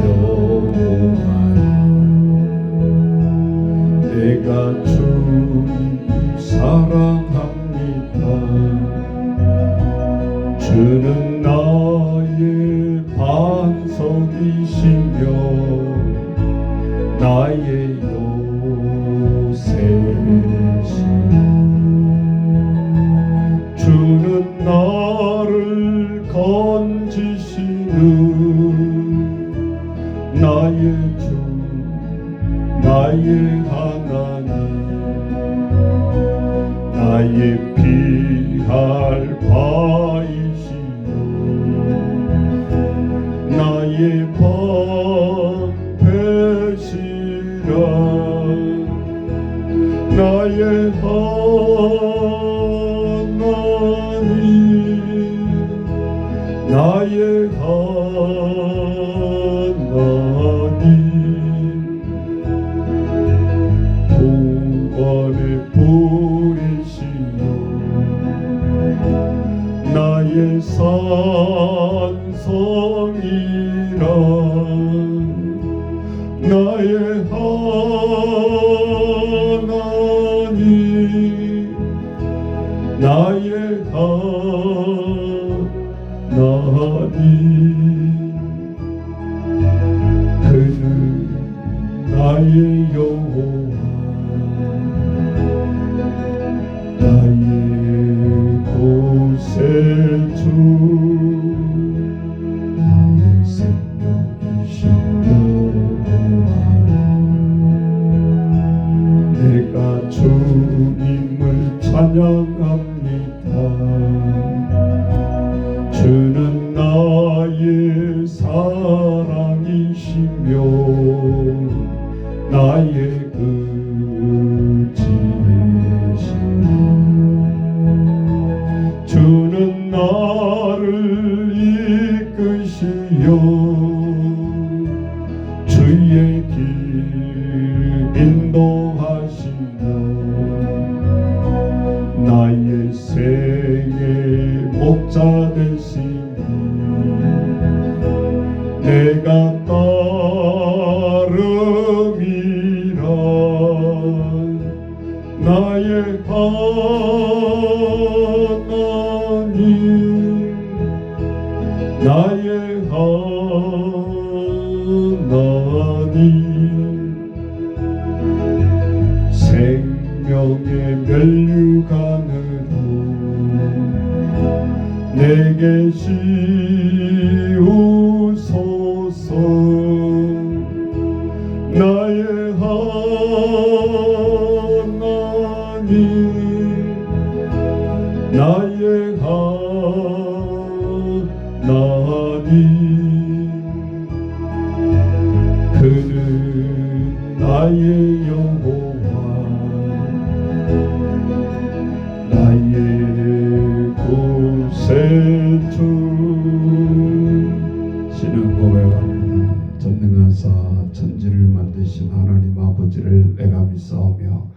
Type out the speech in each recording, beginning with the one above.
여호와여, 내가 주님 사랑합니다. 주는 나의 반석이시며 나의 요새시며, 주는 나를 건지시는 나의 주, 나의 하나님, 나의 피할 바이시요, 나의 방패시라, 나의 하나님, 나의 하나님, 보관의 불이시여, 나의 산성이라, 나의 하나님, 나의 하나님, 그는 나의 여호와, 나의 구세주, 나의 생명이신 여호와. 내가 주님을 찬양합니다. 주는 나의 사랑이시며 나의 의지시며, 주는 나를 이끄시어 주의 길 인도하시며, 나의 생의 목자 되시니 내가 따름이라, 나의 하나님, 나의 하나님, 생명의 멸류관으로 내게 씌우소서, 나의 하나님, 나의 하나님, 그는 나의 여호와, 나의 구세주. 신은 고백합니다. 전능하사 천지를 만드신 하나님 아버지를 내가 믿사오며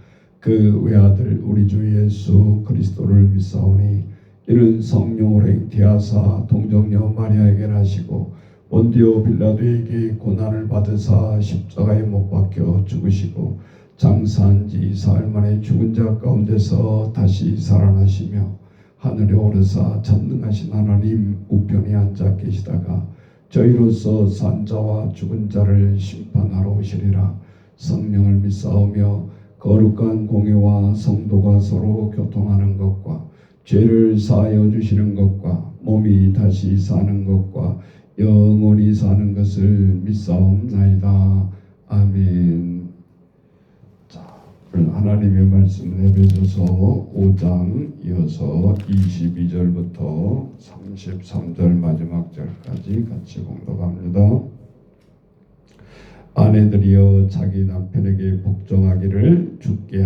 그 외아들 우리 주 예수 그리스도를 믿사오니, 이는 성령으로 잉태하사 동정녀 마리아에게 나시고 본디오 빌라도에게 고난을 받으사 십자가에 못 박혀 죽으시고 장사한 지 사흘 만에 죽은 자 가운데서 다시 살아나시며 하늘에 오르사 전능하신 하나님 우편에 앉아 계시다가 저희로서 산 자와 죽은 자를 심판하러 오시리라. 성령을 믿사오며 거룩한 공회와 성도가 서로 교통하는 것과 죄를 사하여 주시는 것과 몸이 다시 사는 것과 영원히 사는 것을 믿사옵나이다. 아멘. 자, 하나님의 말씀은 에베소서 5장 이어서 22절부터 33절 마지막 절까지 같이 공독합니다. 아내들이여 자기 남편에게 복종하기를 죽게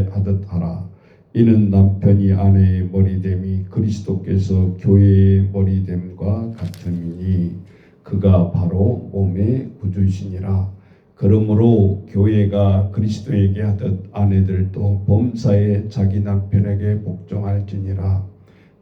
하듯 하라. 이는 남편이 아내의 머리됨이 그리스도께서 교회의 머리됨과 같음이니 그가 바로 몸의 구주시니라. 그러므로 교회가 그리스도에게 하듯 아내들도 범사에 자기 남편에게 복종할지니라.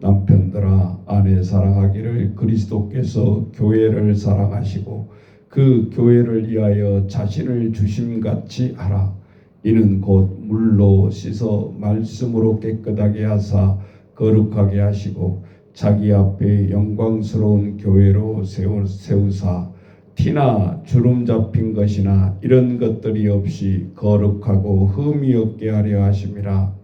남편들아 아내 사랑하기를 그리스도께서 교회를 사랑하시고 그 교회를 위하여 자신을 주심같이 하라. 이는 곧 물로 씻어 말씀으로 깨끗하게 하사 거룩하게 하시고 자기 앞에 영광스러운 교회로 세우사 티나 주름 잡힌 것이나 이런 것들이 없이 거룩하고 흠이 없게 하려 하심이라.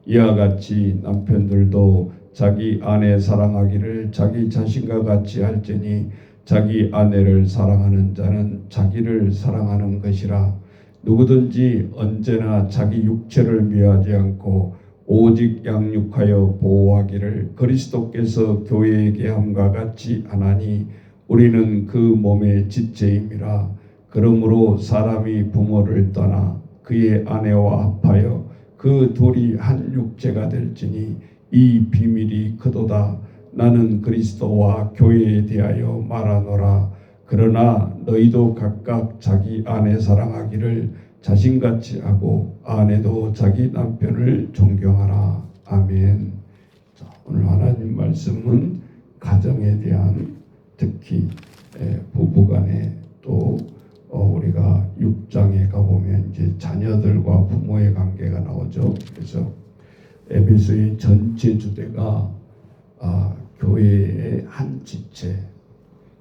이와 같이 남편들도 자기 아내 사랑하기를 자기 자신과 같이 할지니 자기 아내를 사랑하는 자는 자기를 사랑하는 것이라. 누구든지 언제나 자기 육체를 미워하지 않고 오직 양육하여 보호하기를 그리스도께서 교회에게 함과 같이 하나니 우리는 그 몸의 지체임이라. 그러므로 사람이 부모를 떠나 그의 아내와 합하여 그 둘이 한 육체가 될지니 이 비밀이 크도다. 나는 그리스도와 교회에 대하여 말하노라. 그러나 너희도 각각 자기 아내 사랑하기를 자신같이 하고 아내도 자기 남편을 존경하라. 아멘. 자, 오늘 하나님 말씀은 가정에 대한, 특히 부부간에, 또 우리가 6장에 가보면 이제 자녀들과 부모의 관계가 나오죠. 그래서 에베소의 전체 주제가 교회의 한 지체,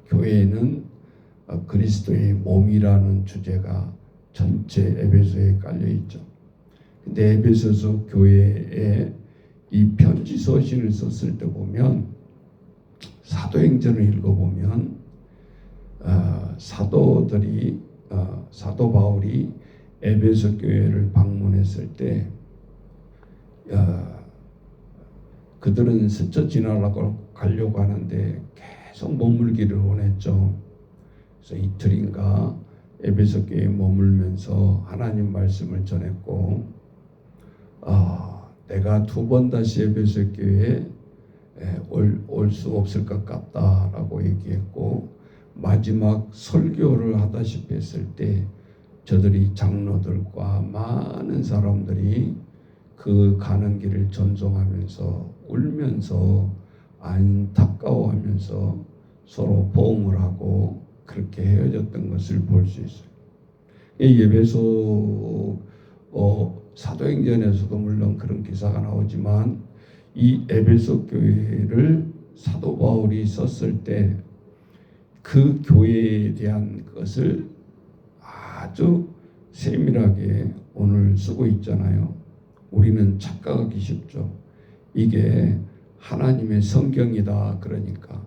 교회는 그리스도의 몸이라는 주제가 전체 에베소에 깔려 있죠. 근데 에베소서 교회에 이 편지 서신을 썼을 때 보면, 사도행전을 읽어보면 사도들이 사도 바울이 에베소 교회를 방문했을 때 그들은 스쳐 지나가려고 하는데 계속 머물기를 원했죠. 그래서 이틀인가 에베소 교회에 머물면서 하나님 말씀을 전했고, 내가 2번 다시 에베소 교회에 올 수 없을 것 같다라고 얘기했고, 마지막 설교를 하다시피 했을 때 저들이 장로들과 많은 사람들이 그 가는 길을 전송하면서 울면서 안타까워하면서 서로 보험을 하고 그렇게 헤어졌던 것을 볼 수 있어요. 이 에베소 사도행전에서도 물론 그런 기사가 나오지만, 이 에베소 교회를 사도 바울이 썼을 때 그 교회에 대한 것을 아주 세밀하게 오늘 쓰고 있잖아요. 우리는 착각하기 쉽죠. 이게 하나님의 성경이다 그러니까.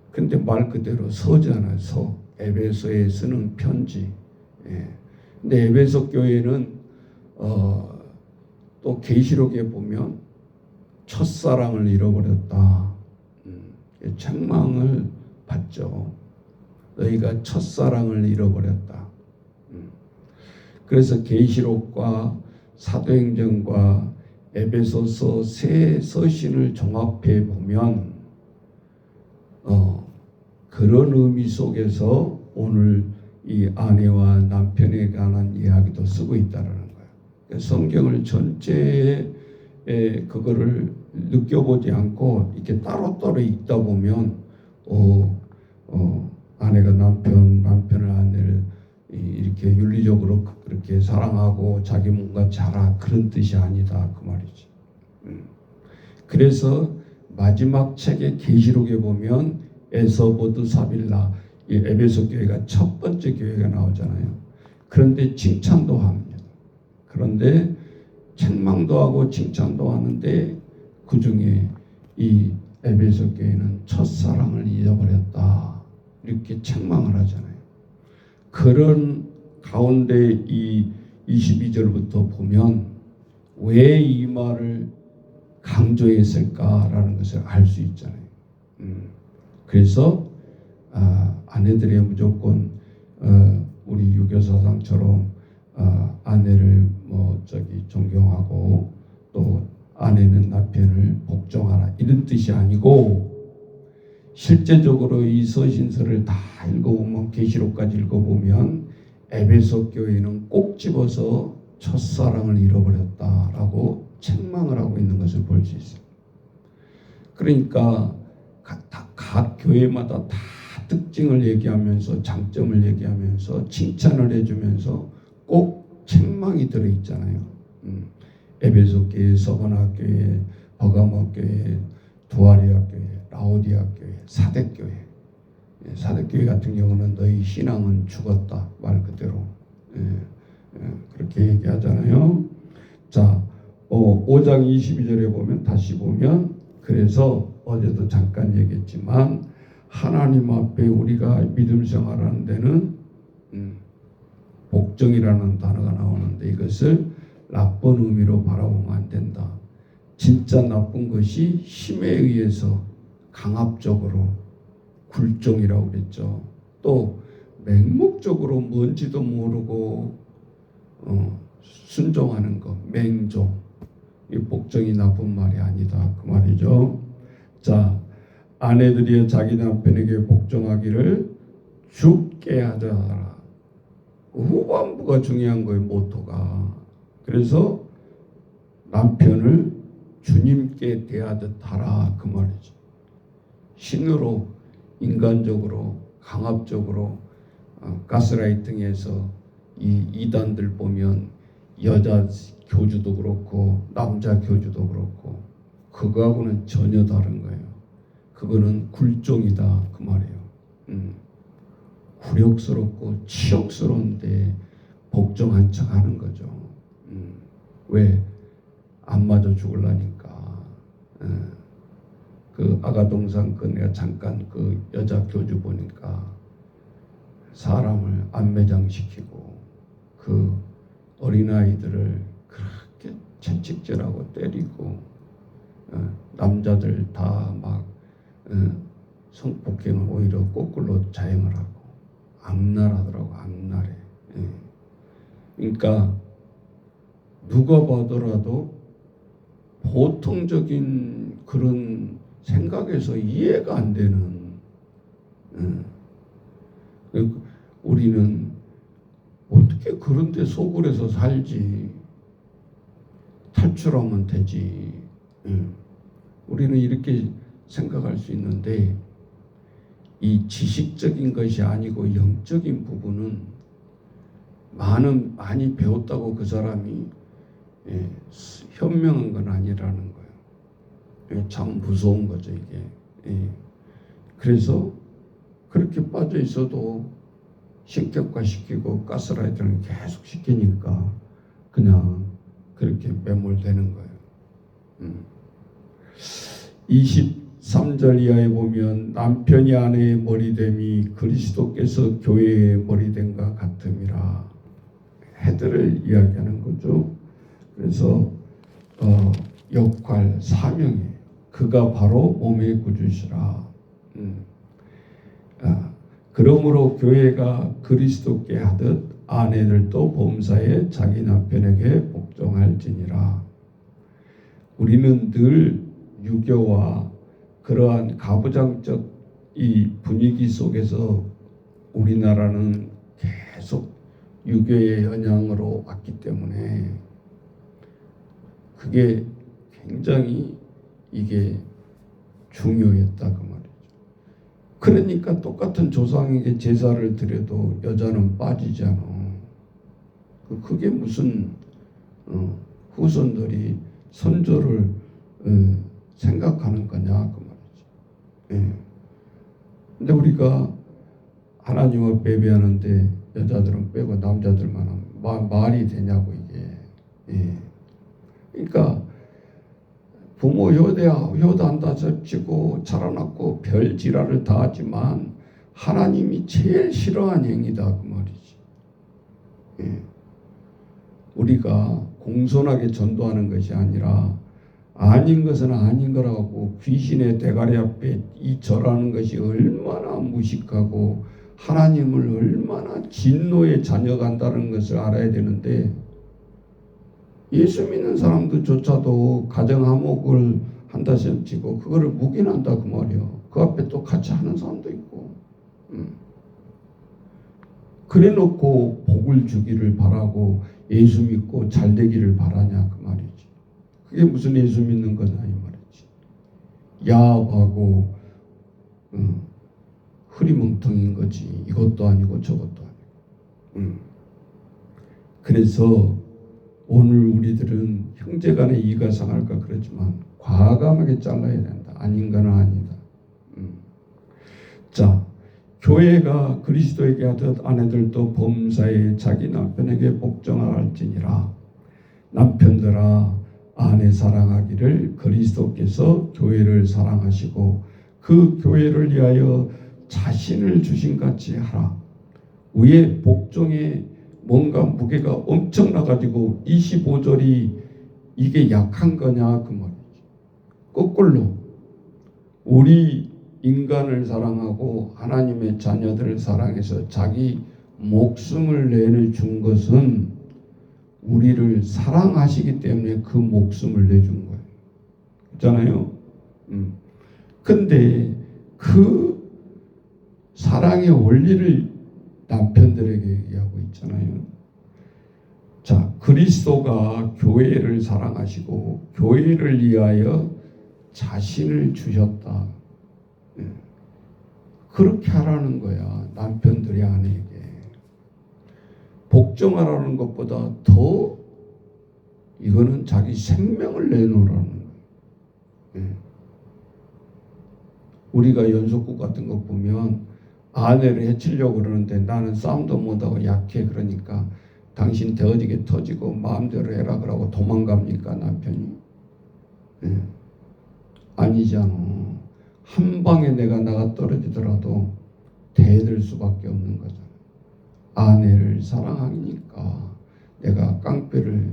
근데 말 그대로 서잖아요. 서. 에베소에 쓰는 편지. 근데 에베소 교회는 또 계시록에 보면 첫사랑을 잃어버렸다. 책망을 받죠. 너희가 첫사랑을 잃어버렸다. 그래서 계시록과 사도행전과 에베소서 세 서신을 종합해 보면 그런 의미 속에서 오늘 이 아내와 남편에 관한 이야기도 쓰고 있다는 거예요. 성경을 전체에 그거를 느껴보지 않고 이렇게 따로따로 읽다 보면 아내가 남편을 아내를 이렇게 윤리적으로 그렇게 사랑하고 자기 몸같이 하라, 그런 뜻이 아니다 그 말이지. 그래서 마지막 책의 계시록에 보면 에서보드 사빌라, 이 에베소 교회가 첫 번째 교회가 나오잖아요. 그런데 칭찬도 합니다. 그런데 책망도 하고 칭찬도 하는데 그 중에 이 에베소 교회는 첫사랑을 잊어버렸다 이렇게 책망을 하잖아요. 그런 가운데 이 22절부터 보면 왜 이 말을 강조했을까라는 것을 알 수 있잖아요. 그래서 아내들이 무조건 우리 유교사상처럼 아내를 존경하고 또 아내는 남편을 복종하라 이런 뜻이 아니고, 실제적으로 이 서신서를 다 읽어보면, 계시록까지 읽어보면 에베소 교회는 꼭 집어서 첫사랑을 잃어버렸다라고 책망을 하고 있는 것을 볼 수 있어요. 그러니까 각 교회마다 다 특징을 얘기하면서 장점을 얘기하면서 칭찬을 해주면서 꼭 책망이 들어있잖아요. 에베소 교회, 서바나 교회, 버가모 교회, 두아리아 교회, 라오디아 교회, 사대 교회. 사대 교회 같은 경우는 너희 신앙은 죽었다 말 그대로 그렇게 얘기하잖아요. 자, 5장 22절에 보면 다시 보면 그래서 어제도 잠깐 얘기했지만 하나님 앞에 우리가 믿음 생활하는 데는 복종이라는 단어가 나오는데 이것을 나쁜 의미로 바라보면 안 된다. 진짜 나쁜 것이 힘에 의해서 강압적으로 굴종이라고 그랬죠. 또 맹목적으로 뭔지도 모르고 순종하는 것, 맹종. 이 복종이 나쁜 말이 아니다 그 말이죠. 자, 아내들이 자기 남편에게 복종하기를 죽게 하더라. 후반부가 중요한 거예요. 모토가. 그래서 남편을 주님께 대하듯 하라 그 말이죠. 신으로 인간적으로 강압적으로 가스라이팅해서 이 이단들 보면 여자 교주도 그렇고 남자 교주도 그렇고 그거하고는 전혀 다른 거예요. 그거는 굴종이다 그 말이에요. 굴욕스럽고 치욕스러운데 복종한 척 하는 거죠. 왜? 안 맞아 죽을라니까. 그 아가동산 그 내가 잠깐 그 여자 교주 보니까 사람을 안매장시키고 그 어린아이들을 그렇게 채찍질하고 때리고 남자들 다 막 성폭행을 오히려 거꾸로 자행을 하고 악랄하더라고. 악랄해. 그러니까 누가 봐더라도 보통적인 그런 생각에서 이해가 안 되는 우리는 어떻게 그런데 소굴에서 살지 탈출하면 되지 우리는 이렇게 생각할 수 있는데 이 지식적인 것이 아니고 영적인 부분은 많이 배웠다고 그 사람이 현명한 건 아니라는 거예요. 참 무서운 거죠 이게. 그래서 그렇게 빠져 있어도 신격화시키고 가스라이팅을 계속 시키니까 그냥 그렇게 매몰되는 거예요. 23절 이하에 보면 남편이 아내의 머리됨이 그리스도께서 교회의 머리됨과 같음이라 헤드를 이야기하는 거죠. 그래서 역할, 사명이에요. 그가 바로 몸의 구주시라. 그러므로 교회가 그리스도께 하듯 아내들도 범사에 자기 남편에게 복종할지니라. 우리는 늘 유교와 그러한 가부장적 이 분위기 속에서 우리나라는 계속 유교의 영향으로 왔기 때문에 그게 굉장히 이게 중요했다 그 말이죠. 그러니까 똑같은 조상에게 제사를 드려도 여자는 빠지잖아. 그게 무슨 후손들이 선조를 생각하는 거냐 그 말이죠. 근데 우리가 하나님 앞에 예배하는데 여자들은 빼고 남자들만 하면 말이 되냐고 이게. 그러니까 부모 효도한다 접치고 자라났고 별 지랄을 다 하지만 하나님이 제일 싫어하는 행위다 그 말이지. 우리가 공손하게 전도하는 것이 아니라 아닌 것은 아닌 거라고 귀신의 대가리 앞에 이 절하는 것이 얼마나 무식하고 하나님을 얼마나 진노의 자녀가 한다는 것을 알아야 되는데 예수 믿는 사람들조차도 가정 화목을 한다 치고 그거를 묵인한다 그 말이에요. 그 앞에 또 같이 하는 사람도 있고 그래 놓고 복을 주기를 바라고 예수 믿고 잘 되기를 바라냐 그 말이지. 그게 무슨 예수 믿는 거냐 이 말이지. 야합하고 흐리멍텅인 거지. 이것도 아니고 저것도 아니고. 그래서 오늘 우리들은 형제간에 이가 상할까 그러지만 과감하게 잘라야 된다. 아닌 건 아니다. 자, 교회가 그리스도에게 하듯 아내들도 범사에 자기 남편에게 복종할지니라. 남편들아 아내 사랑하기를 그리스도께서 교회를 사랑하시고 그 교회를 위하여 자신을 주신 같이 하라. 위에 복종에 뭔가 무게가 엄청나가지고 25절이 이게 약한 거냐 그 말이지. 거꾸로 우리 인간을 사랑하고 하나님의 자녀들을 사랑해서 자기 목숨을 내준 것은 우리를 사랑하시기 때문에 그 목숨을 내준 거예요. 있잖아요. 근데 그 사랑의 원리를 남편들에게 얘기하고 있잖아요. 자, 그리스도가 교회를 사랑하시고 교회를 위하여 자신을 주셨다. 그렇게 하라는 거야. 남편들이 아내에게. 복종하라는 것보다 더 이거는 자기 생명을 내놓으라는 거예요. 우리가 연속국 같은 거 보면 아내를 해치려고 그러는데 나는 싸움도 못하고 약해. 그러니까 당신 데어지게 터지고 마음대로 해라 그러고 도망갑니까 남편이? 아니잖아. 한 방에 내가 나가 떨어지더라도 대들 수밖에 없는 거잖아. 아내를 사랑하니까 내가 깡패를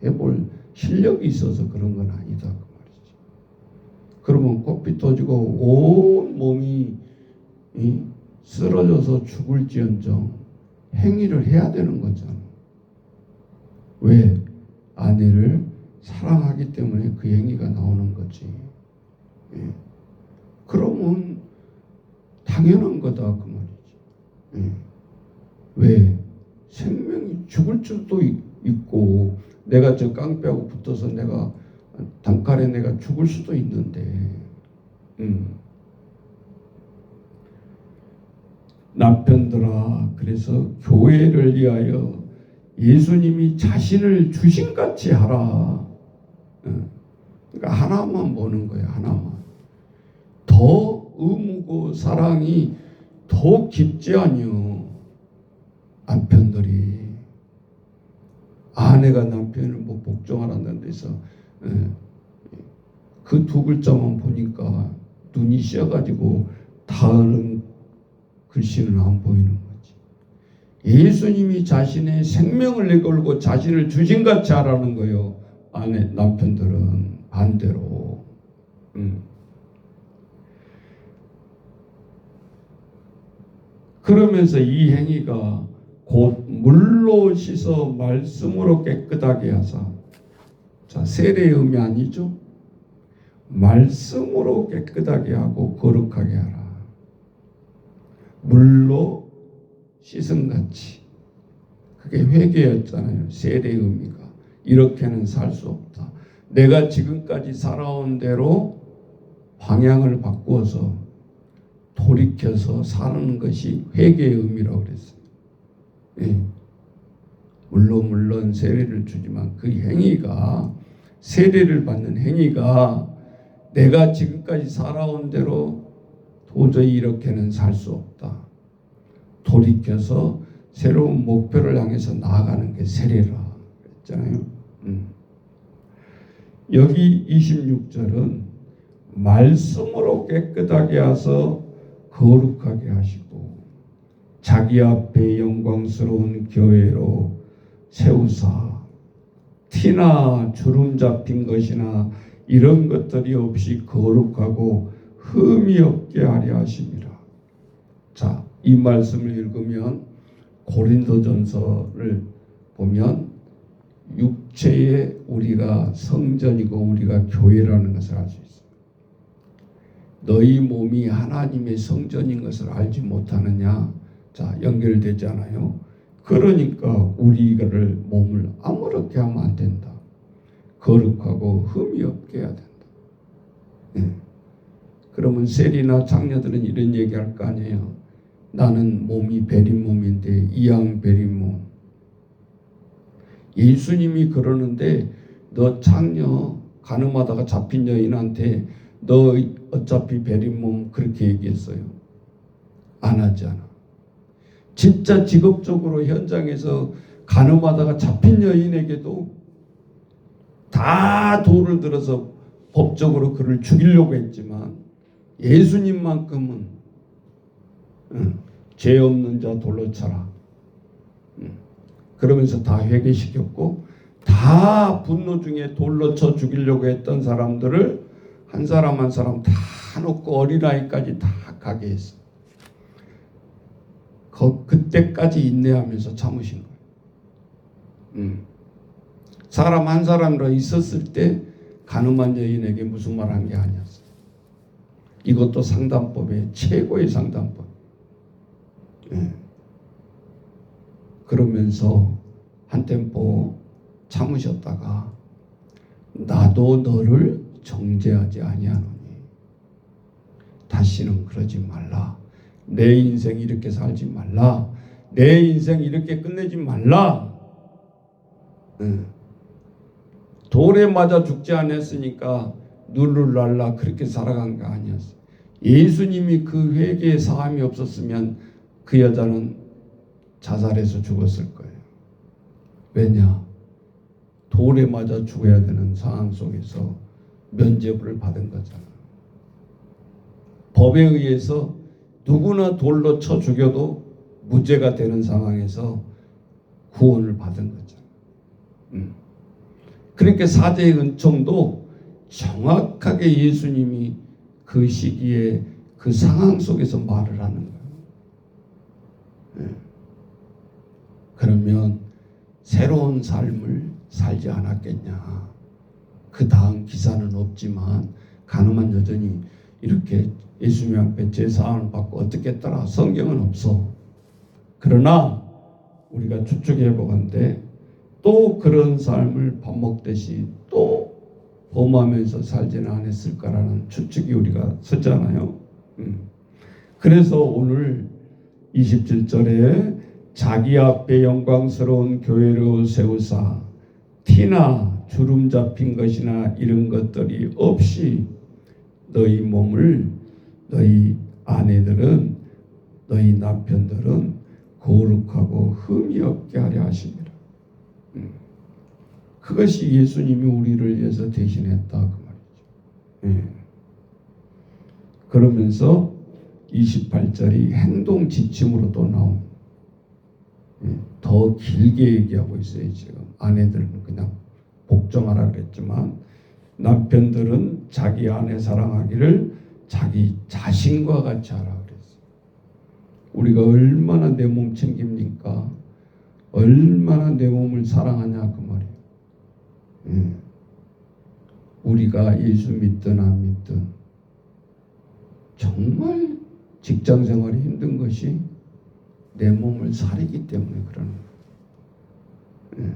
해볼 실력이 있어서 그런 건 아니다 그 말이지. 그러면 코피 터지고 온 몸이 쓰러져서 죽을지언정 행위를 해야 되는 거잖아. 왜? 아내를 사랑하기 때문에 그 행위가 나오는 거지. 그러면 당연한 거다 그 말이지. 왜? 생명이 죽을 수도 있고 내가 저 깡패하고 붙어서 내가 단칼에 내가 죽을 수도 있는데 남편들아 그래서 교회를 위하여 예수님이 자신을 주신같이 하라. 그러니까 하나만 보는 거예요. 하나만. 더 의무고 사랑이 더 깊지 아니요. 남편들이 아내가 남편을 뭐 복종하라는 데서 그 두 글자만 보니까 눈이 씌어가지고 다른 글씨는 안 보이는 거지. 예수님이 자신의 생명을 내걸고 자신을 주신같이 하라는 거예요. 아내 남편들은 반대로. 그러면서 이 행위가 곧 물로 씻어 말씀으로 깨끗하게 하사. 자, 세례의 의미 아니죠? 말씀으로 깨끗하게 하고 거룩하게 하라. 물로 씻음같이. 그게 회개였잖아요. 세례의 의미가. 이렇게는 살 수 없다. 내가 지금까지 살아온 대로 방향을 바꾸어서 돌이켜서 사는 것이 회개의 의미라고 그랬어요. 물론 세례를 주지만 그 행위가 세례를 받는 행위가 내가 지금까지 살아온 대로 도저히 이렇게는 살 수 없다. 돌이켜서 새로운 목표를 향해서 나아가는 게 세례라 그랬잖아요. 여기 26절은 말씀으로 깨끗하게 하서 거룩하게 하시고 자기 앞에 영광스러운 교회로 세우사 티나 주름 잡힌 것이나 이런 것들이 없이 거룩하고 흠이 없게 하려 하심이라. 자, 이 말씀을 읽으면 고린도전서를 보면 육체의 우리가 성전이고 우리가 교회라는 것을 알 수 있어요. 너희 몸이 하나님의 성전인 것을 알지 못하느냐? 자, 연결되잖아요. 그러니까 우리를 몸을 아무렇게 하면 안 된다. 거룩하고 흠이 없게 해야 된다. 그러면 세리나 장녀들은 이런 얘기할 거 아니에요. 나는 몸이 베린 몸인데 이양 베린 몸. 예수님이 그러는데 너 장녀 가늠하다가 잡힌 여인한테 너 어차피 베린 몸 그렇게 얘기했어요? 안 하잖아. 진짜 직업적으로 현장에서 가늠하다가 잡힌 여인에게도 다 돌을 들어서 법적으로 그를 죽이려고 했지만 예수님만큼은 죄 없는 자 돌로 쳐라. 그러면서 다 회개시켰고 다 분노 중에 돌로 쳐 죽이려고 했던 사람들을 한 사람 한 사람 다 놓고 어린아이까지 다 가게 했어. 그때까지 인내하면서 참으신 거예요. 사람 한 사람으로 있었을 때 가늠한 여인에게 무슨 말 한 게 아니었어. 이것도 상담법의 최고의 상담법. 그러면서 한 템포 참으셨다가 나도 너를 정죄하지 아니하노니 다시는 그러지 말라. 내 인생 이렇게 살지 말라. 내 인생 이렇게 끝내지 말라. 돌에 맞아 죽지 않았으니까 룰루랄라 그렇게 살아간 게 아니었어. 예수님이 그 회개의 사함이 없었으면 그 여자는 자살해서 죽었을 거예요. 왜냐? 돌에 맞아 죽어야 되는 상황 속에서 면죄부를 받은 거잖아. 법에 의해서 누구나 돌로 쳐 죽여도 무죄가 되는 상황에서 구원을 받은 거잖아. 그러니까 사제의 은총도 정확하게 예수님이 그 시기에 그 상황 속에서 말을 하는 거예요. 그러면 새로운 삶을 살지 않았겠냐. 그 다음 기사는 없지만 가늠한 여전히 이렇게 예수님 앞에 제사함을 받고 어떻게 했더라. 성경은 없어. 그러나 우리가 추측해 보건대 또 그런 삶을 밥 먹듯이 또 범하면서 살지는 않았을까라는 추측이 우리가 서잖아요. 그래서 오늘 27절에 자기 앞에 영광스러운 교회로 세우사 티나 주름 잡힌 것이나 이런 것들이 없이 너희 몸을 너희 아내들은 너희 남편들은 거룩하고 흠이 없게 하려 하십니다. 그것이 예수님이 우리를 위해서 대신했다 그 말이죠. 그러면서 28절이 행동 지침으로 또 나옵니다. 더 길게 얘기하고 있어요. 지금 아내들은 그냥 복종하라 그랬지만 남편들은 자기 아내 사랑하기를 자기 자신과 같이 하라 그랬어요. 우리가 얼마나 내 몸 챙깁니까? 얼마나 내 몸을 사랑하냐 그 말이에요. 우리가 예수 믿든 안 믿든 정말 직장 생활이 힘든 것이 내 몸을 사리기 때문에 그러는 거예요.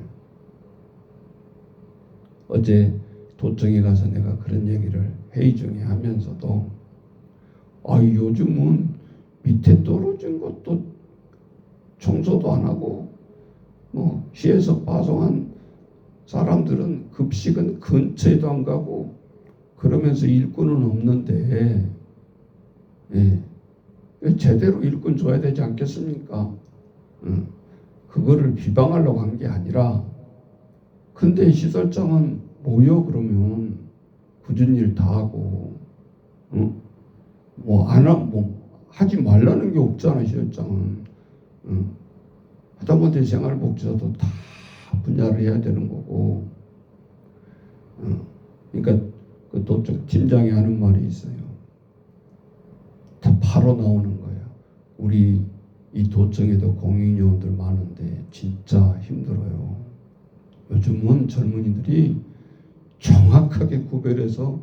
어제 도청에 가서 내가 그런 얘기를 회의 중에 하면서도 요즘은 밑에 떨어진 것도 청소도 안 하고 시에서 파송한 사람들은 급식은 근처에도 안 가고 그러면서 일꾼은 없는데 제대로 일꾼 줘야 되지 않겠습니까? 그거를 비방하려고 한 게 아니라 근데 시설장은 뭐요 그러면 굳은 일 다 하고 하지 말라는 게 없잖아. 시설장은 하다못해 생활복지사도 다 분야를 해야 되는 거고 그러니까 그 도청 팀장이 하는 말이 있어요. 다 바로 나오는 거예요. 우리 이 도청에도 공익요원들 많은데 진짜 힘들어요. 요즘은 젊은이들이 정확하게 구별해서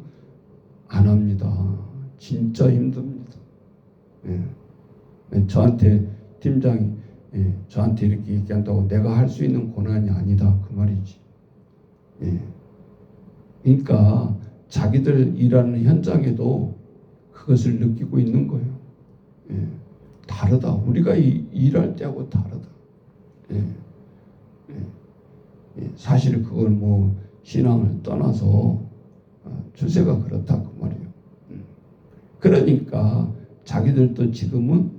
안 합니다. 진짜 힘듭니다. 저한테 팀장이 저한테 이렇게 얘기한다고 내가 할 수 있는 고난이 아니다 그 말이지. 그러니까 자기들 일하는 현장에도 그걸 그것을 느끼고 있는 거예요. 예. 다르다. 우리가 일할 때하고 다르다. 예. 예. 예. 사실 그걸 뭐 신앙을 떠나서 주세가 그렇다 그 말이에요. 그러니까 자기들도 지금은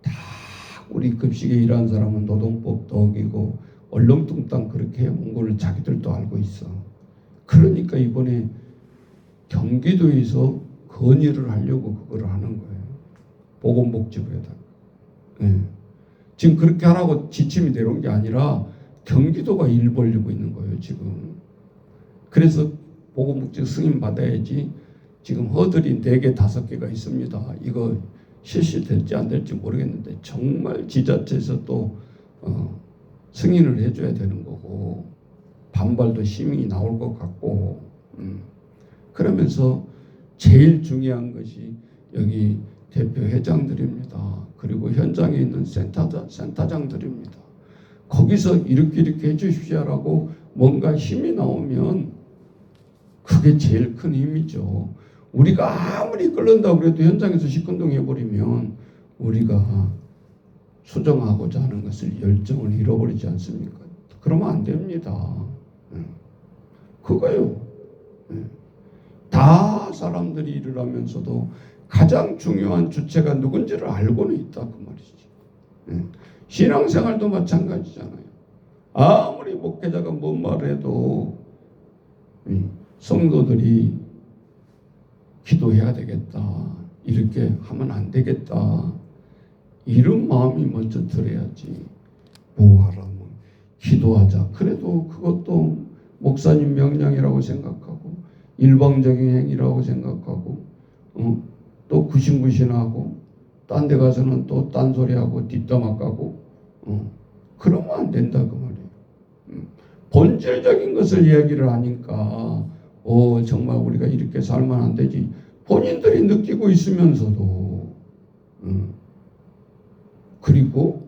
다 우리 급식에 일하는 사람은 노동법도 어기고 얼렁뚱땅 그렇게 해온 걸 자기들도 알고 있어. 그러니까 이번에 경기도에서 건의를 하려고 그걸 하는 거예요. 보건복지부에다가. 예. 지금 그렇게 하라고 지침이 내려온 게 아니라 경기도가 일 벌리고 있는 거예요, 지금. 그래서 보건복지 승인 받아야지. 지금 허들이 4개, 5개가 있습니다. 이거 실시될지 안 될지 모르겠는데 정말 지자체에서 또 승인을 해줘야 되는 거고 반발도 심히 나올 것 같고 그러면서 제일 중요한 것이 여기 대표 회장들입니다. 그리고 현장에 있는 센터장들입니다. 거기서 이렇게 해주십시오라고 뭔가 힘이 나오면 그게 제일 큰 힘이죠. 우리가 아무리 끓는다고 해도 현장에서 시큰둥해버리면 우리가 수정하고자 하는 것을 열정을 잃어버리지 않습니까? 그러면 안 됩니다. 그거요. 다 사람들이 일을 하면서도 가장 중요한 주체가 누군지를 알고는 있다 그 말이지. 신앙생활도 마찬가지잖아요. 아무리 목회자가 뭔 말해도 성도들이 기도해야 되겠다. 이렇게 하면 안 되겠다. 이런 마음이 먼저 들어야지. 뭐 하라면 기도하자. 그래도 그것도 목사님 명령이라고 생각하고 일방적인 행위라고 생각하고 또 구신구신하고 딴 데 가서는 또 딴소리하고 뒷담화 까고 그러면 안 된다 그 말이에요. 본질적인 것을 이야기를 하니까 정말 우리가 이렇게 살면 안 되지. 본인들이 느끼고 있으면서도 그리고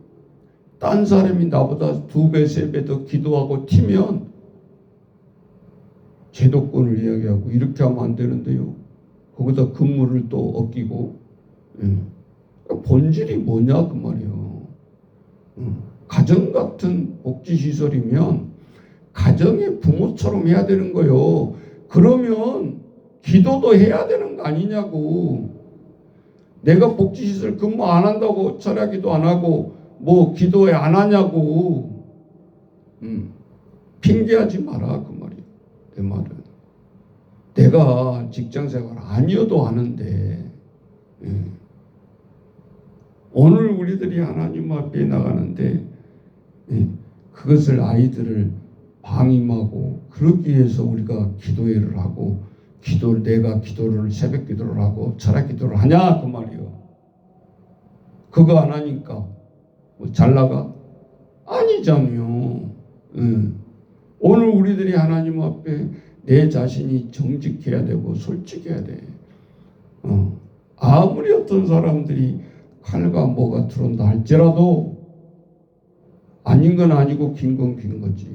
딴 사람이 나보다 2배, 3배 더 기도하고 튀면 제도권을 이야기하고 이렇게 하면 안 되는데요. 거기다 근무를 또 어기고 본질이 뭐냐 그 말이에요. 가정 같은 복지시설이면 가정의 부모처럼 해야 되는 거요. 그러면 기도도 해야 되는 거 아니냐고. 내가 복지시설 근무 안 한다고 철야기도 안 하고 뭐 기도회 안 하냐고. 핑계하지 마라 그 말이에요. 내 말은. 내가 직장생활 아니어도 하는데 오늘 우리들이 하나님 앞에 나가는데 그것을 아이들을 방임하고 그러기 위해서 우리가 기도회를 하고 내가 기도를 새벽 기도를 하고 철학 기도를 하냐 그 말이요. 그거 안 하니까 뭐 잘 나가? 아니잖아요. 오늘 우리들이 하나님 앞에 내 자신이 정직해야 되고 솔직해야 돼. 아무리 어떤 사람들이 칼과 뭐가 들어온다 할지라도 아닌 건 아니고 긴 건 긴 거지.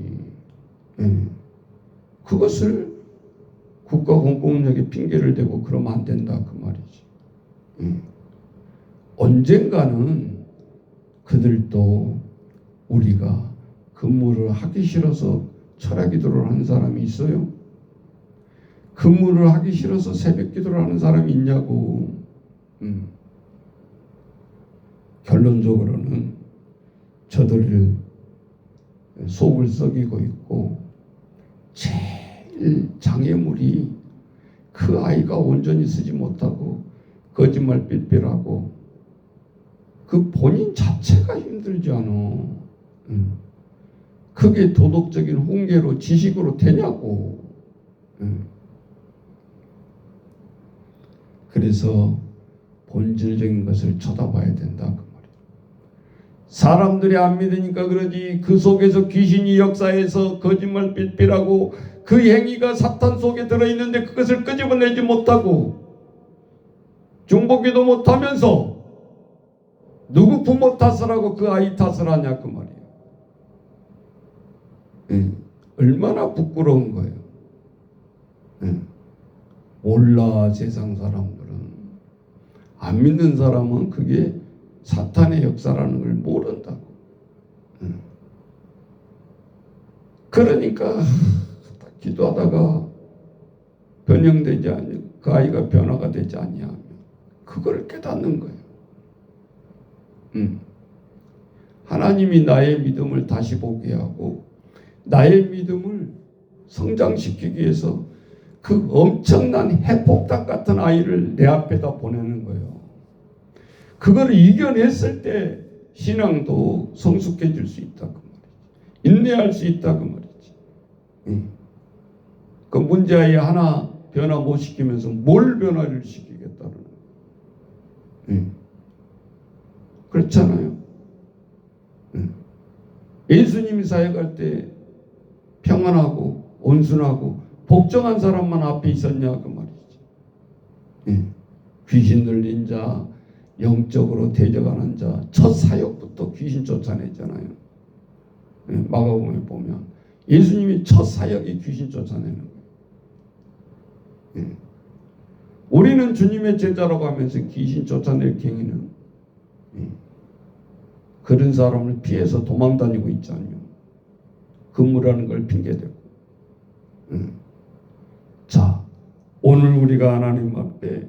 그것을 국가 공권력에 핑계를 대고 그러면 안 된다 그 말이지. 언젠가는 그들도 우리가 근무를 하기 싫어서 철야 기도를 하는 사람이 있어요? 근무를 하기 싫어서 새벽 기도를 하는 사람이 있냐고. 결론적으로는 저들을 속을 썩이고 있고 제일 장애물이 그 아이가 온전히 쓰지 못하고 거짓말 삘삘하고 그 본인 자체가 힘들지 않아. 그게 도덕적인 훈계로 지식으로 되냐고. 그래서 본질적인 것을 쳐다봐야 된다 그 말이에요. 사람들이 안 믿으니까 그러지 그 속에서 귀신이 역사해서 거짓말 삘삘하고 그 행위가 사탄 속에 들어있는데 그것을 끄집어내지 못하고 중보기도 못하면서 누구 부모 탓을 하고 그 아이 탓을 하냐 그 말이에요. 얼마나 부끄러운 거예요. 몰라 세상 사람들은 안 믿는 사람은 그게 사탄의 역사라는 걸 모른다고. 그러니까 기도하다가 변형되지 않으면 그 아이가 변화가 되지 아니하면 그걸 깨닫는 거예요. 하나님이 나의 믿음을 다시 보게 하고 나의 믿음을 성장시키기 위해서 그 엄청난 핵폭탄 같은 아이를 내 앞에다 보내는 거예요. 그걸 이겨냈을 때 신앙도 성숙해질 수 있다 그 말이지. 인내할 수 있다 그 말이지. 그 문제아이 하나 변화 못 시키면서 뭘 변화를 시키겠다는 거예요. 그렇잖아요. 예수님이 사역할 때 평안하고 온순하고 복종한 사람만 앞에 있었냐 그 말이지. 귀신 들린 자, 영적으로 대적하는 자, 첫 사역부터 귀신 쫓아내잖아요. 마가복음에 보면 예수님이 첫 사역이 귀신 쫓아내는 거예요. 우리는 주님의 제자라고 하면서 귀신 쫓아낼 경위는 그런 사람을 피해서 도망다니고 있잖아요. 근무라는 걸 핑계대고. 자, 오늘 우리가 하나님 앞에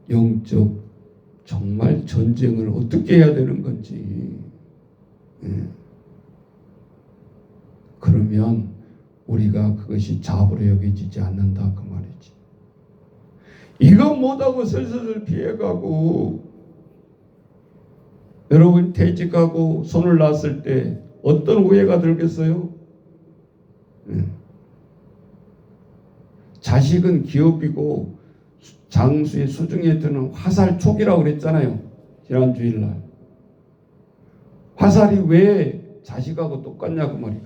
영적 정말 전쟁을 어떻게 해야 되는 건지. 그러면 우리가 그것이 잡으로 여겨지지 않는다 그 말이지. 이거 못하고 슬슬 피해가고 여러분 퇴직하고 손을 놨을 때 어떤 후회가 들겠어요? 자식은 기업이고 장수의 수중에 드는 화살 촉이라고 그랬잖아요. 지난 주일날. 화살이 왜 자식하고 똑같냐 그 말이에요.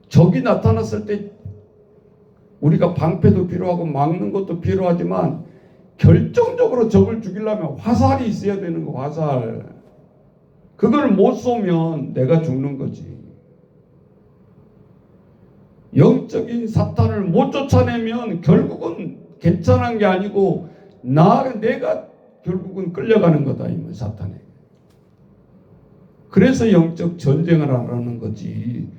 적이 나타났을 때 우리가 방패도 필요하고 막는 것도 필요하지만 결정적으로 적을 죽이려면 화살이 있어야 되는 거. 화살. 그걸 못 쏘면 내가 죽는 거지. 영적인 사탄을 못 쫓아내면 결국은 괜찮은 게 아니고 내가 결국은 끌려가는 거다 이 사탄에. 그래서 영적 전쟁을 하라는 거지.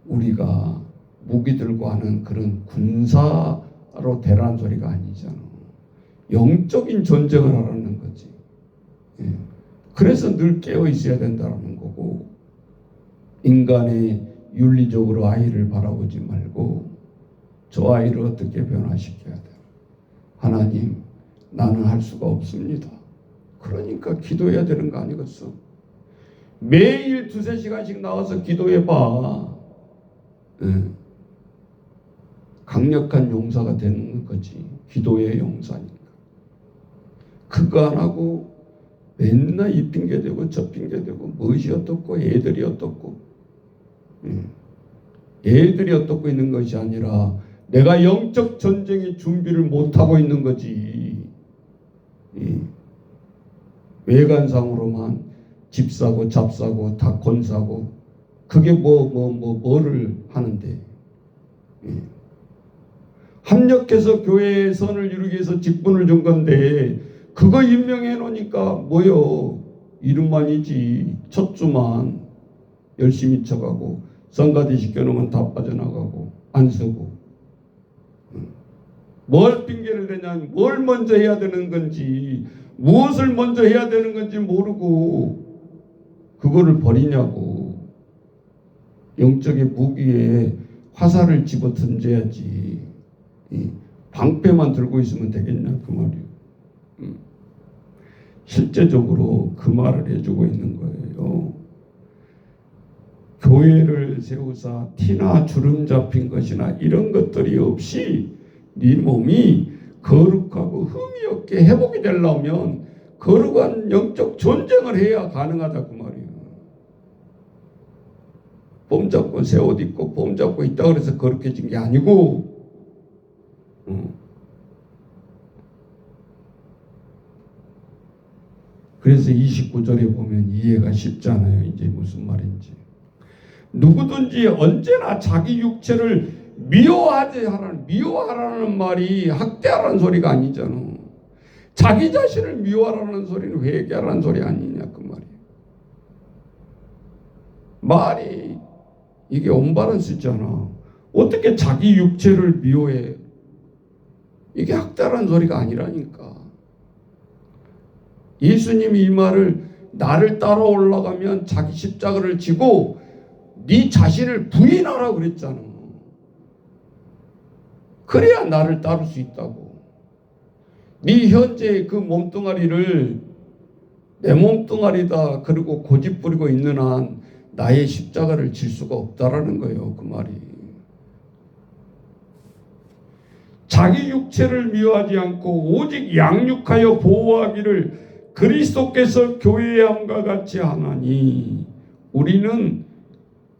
우리가 무기 들고 하는 그런 군사로 되라는 소리가 아니잖아. 영적인 전쟁을 하라는 거지. 그래서 늘 깨어 있어야 된다는 거고, 인간의 윤리적으로 아이를 바라보지 말고 저 아이를 어떻게 변화시켜야 돼. 하나님, 나는 할 수가 없습니다. 그러니까 기도해야 되는 거 아니겠어? 매일 2-3시간씩 나와서 기도해봐. 강력한 용사가 되는 거지. 기도의 용사니까. 그거 안 하고 맨날 이 핑계대고 저 핑계대고 무엇이 어떻고 애들이 어떻고 애들이 어떻고 있는 것이 아니라 내가 영적 전쟁의 준비를 못하고 있는 거지. 외관상으로만 집 사고 잡 사고 닭콘 사고 그게 뭐를 하는데. 합력해서 교회의 선을 이루기 위해서 직분을 준 건데 그거 임명해 놓으니까 뭐요? 이름만이지. 첫 주만 열심히 쳐가고 성가대 시켜놓으면 다 빠져나가고 안 쓰고. 뭘 핑계를 대냐면 뭘 먼저 해야 되는 건지 무엇을 먼저 해야 되는 건지 모르고 그거를 버리냐고. 영적의 무기에 화살을 집어 던져야지. 방패만 들고 있으면 되겠냐 그 말이에요. 실제적으로 그 말을 해주고 있는 거예요. 교회를 세우사 티나 주름 잡힌 것이나 이런 것들이 없이 네 몸이 거룩하고 흠이 없게 회복이 되려면 거룩한 영적 전쟁을 해야 가능하다 그 말이에요. 폼 잡고 새 옷 입고 폼 잡고 있다 그래서 거룩해진 게 아니고. 그래서 29절에 보면 이해가 쉽잖아요. 이제 무슨 말인지. 누구든지 언제나 자기 육체를 미워하라는 말이 학대하라는 소리가 아니잖아. 자기 자신을 미워하라는 소리는 회개하라는 소리 아니냐 그 말이에요. 말이 이게 온바란스잖아. 어떻게 자기 육체를 미워해? 이게 학대라는 소리가 아니라니까. 예수님이 이 말을 나를 따라 올라가면 자기 십자가를 지고 네 자신을 부인하라 그랬잖아. 그래야 나를 따를 수 있다고. 네 현재 그 몸뚱아리를 내 몸뚱아리다 그리고 고집 부리고 있는 한 나의 십자가를 질 수가 없다라는 거예요. 그 말이. 자기 육체를 미워하지 않고 오직 양육하여 보호하기를 그리스도께서 교회의 함과 같이 하나니 우리는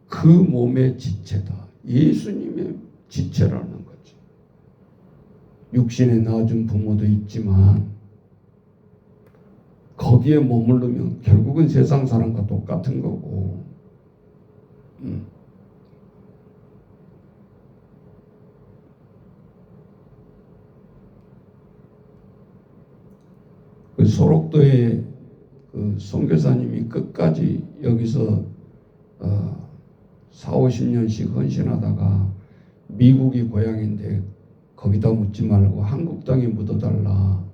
그 몸의 지체다. 예수님의 지체라는 거지. 육신에 낳아준 부모도 있지만 거기에 머무르면 결국은 세상 사람과 똑같은 거고. 그 소록도의 그 선교사님이 끝까지 여기서 40-50년씩 헌신하다가 미국이 고향인데 거기다 묻지 말고 한국 땅에 묻어달라.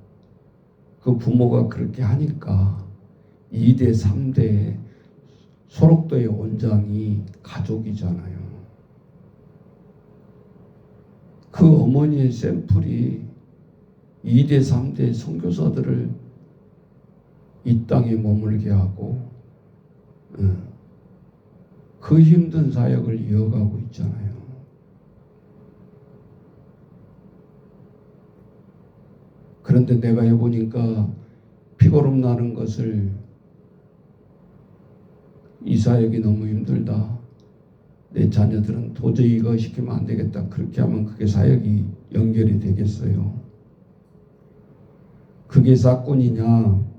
그 부모가 그렇게 하니까 2대 3대 소록도의 원장이 가족이잖아요. 그 어머니의 샘플이 2대 3대 선교사들을 이 땅에 머물게 하고 그 힘든 사역을 이어가고 있잖아요. 그런데 내가 해보니까 피고름 나는 것을 이 사역이 너무 힘들다. 내 자녀들은 도저히 이거 시키면 안 되겠다. 그렇게 하면 그게 사역이 연결이 되겠어요. 그게 사건이냐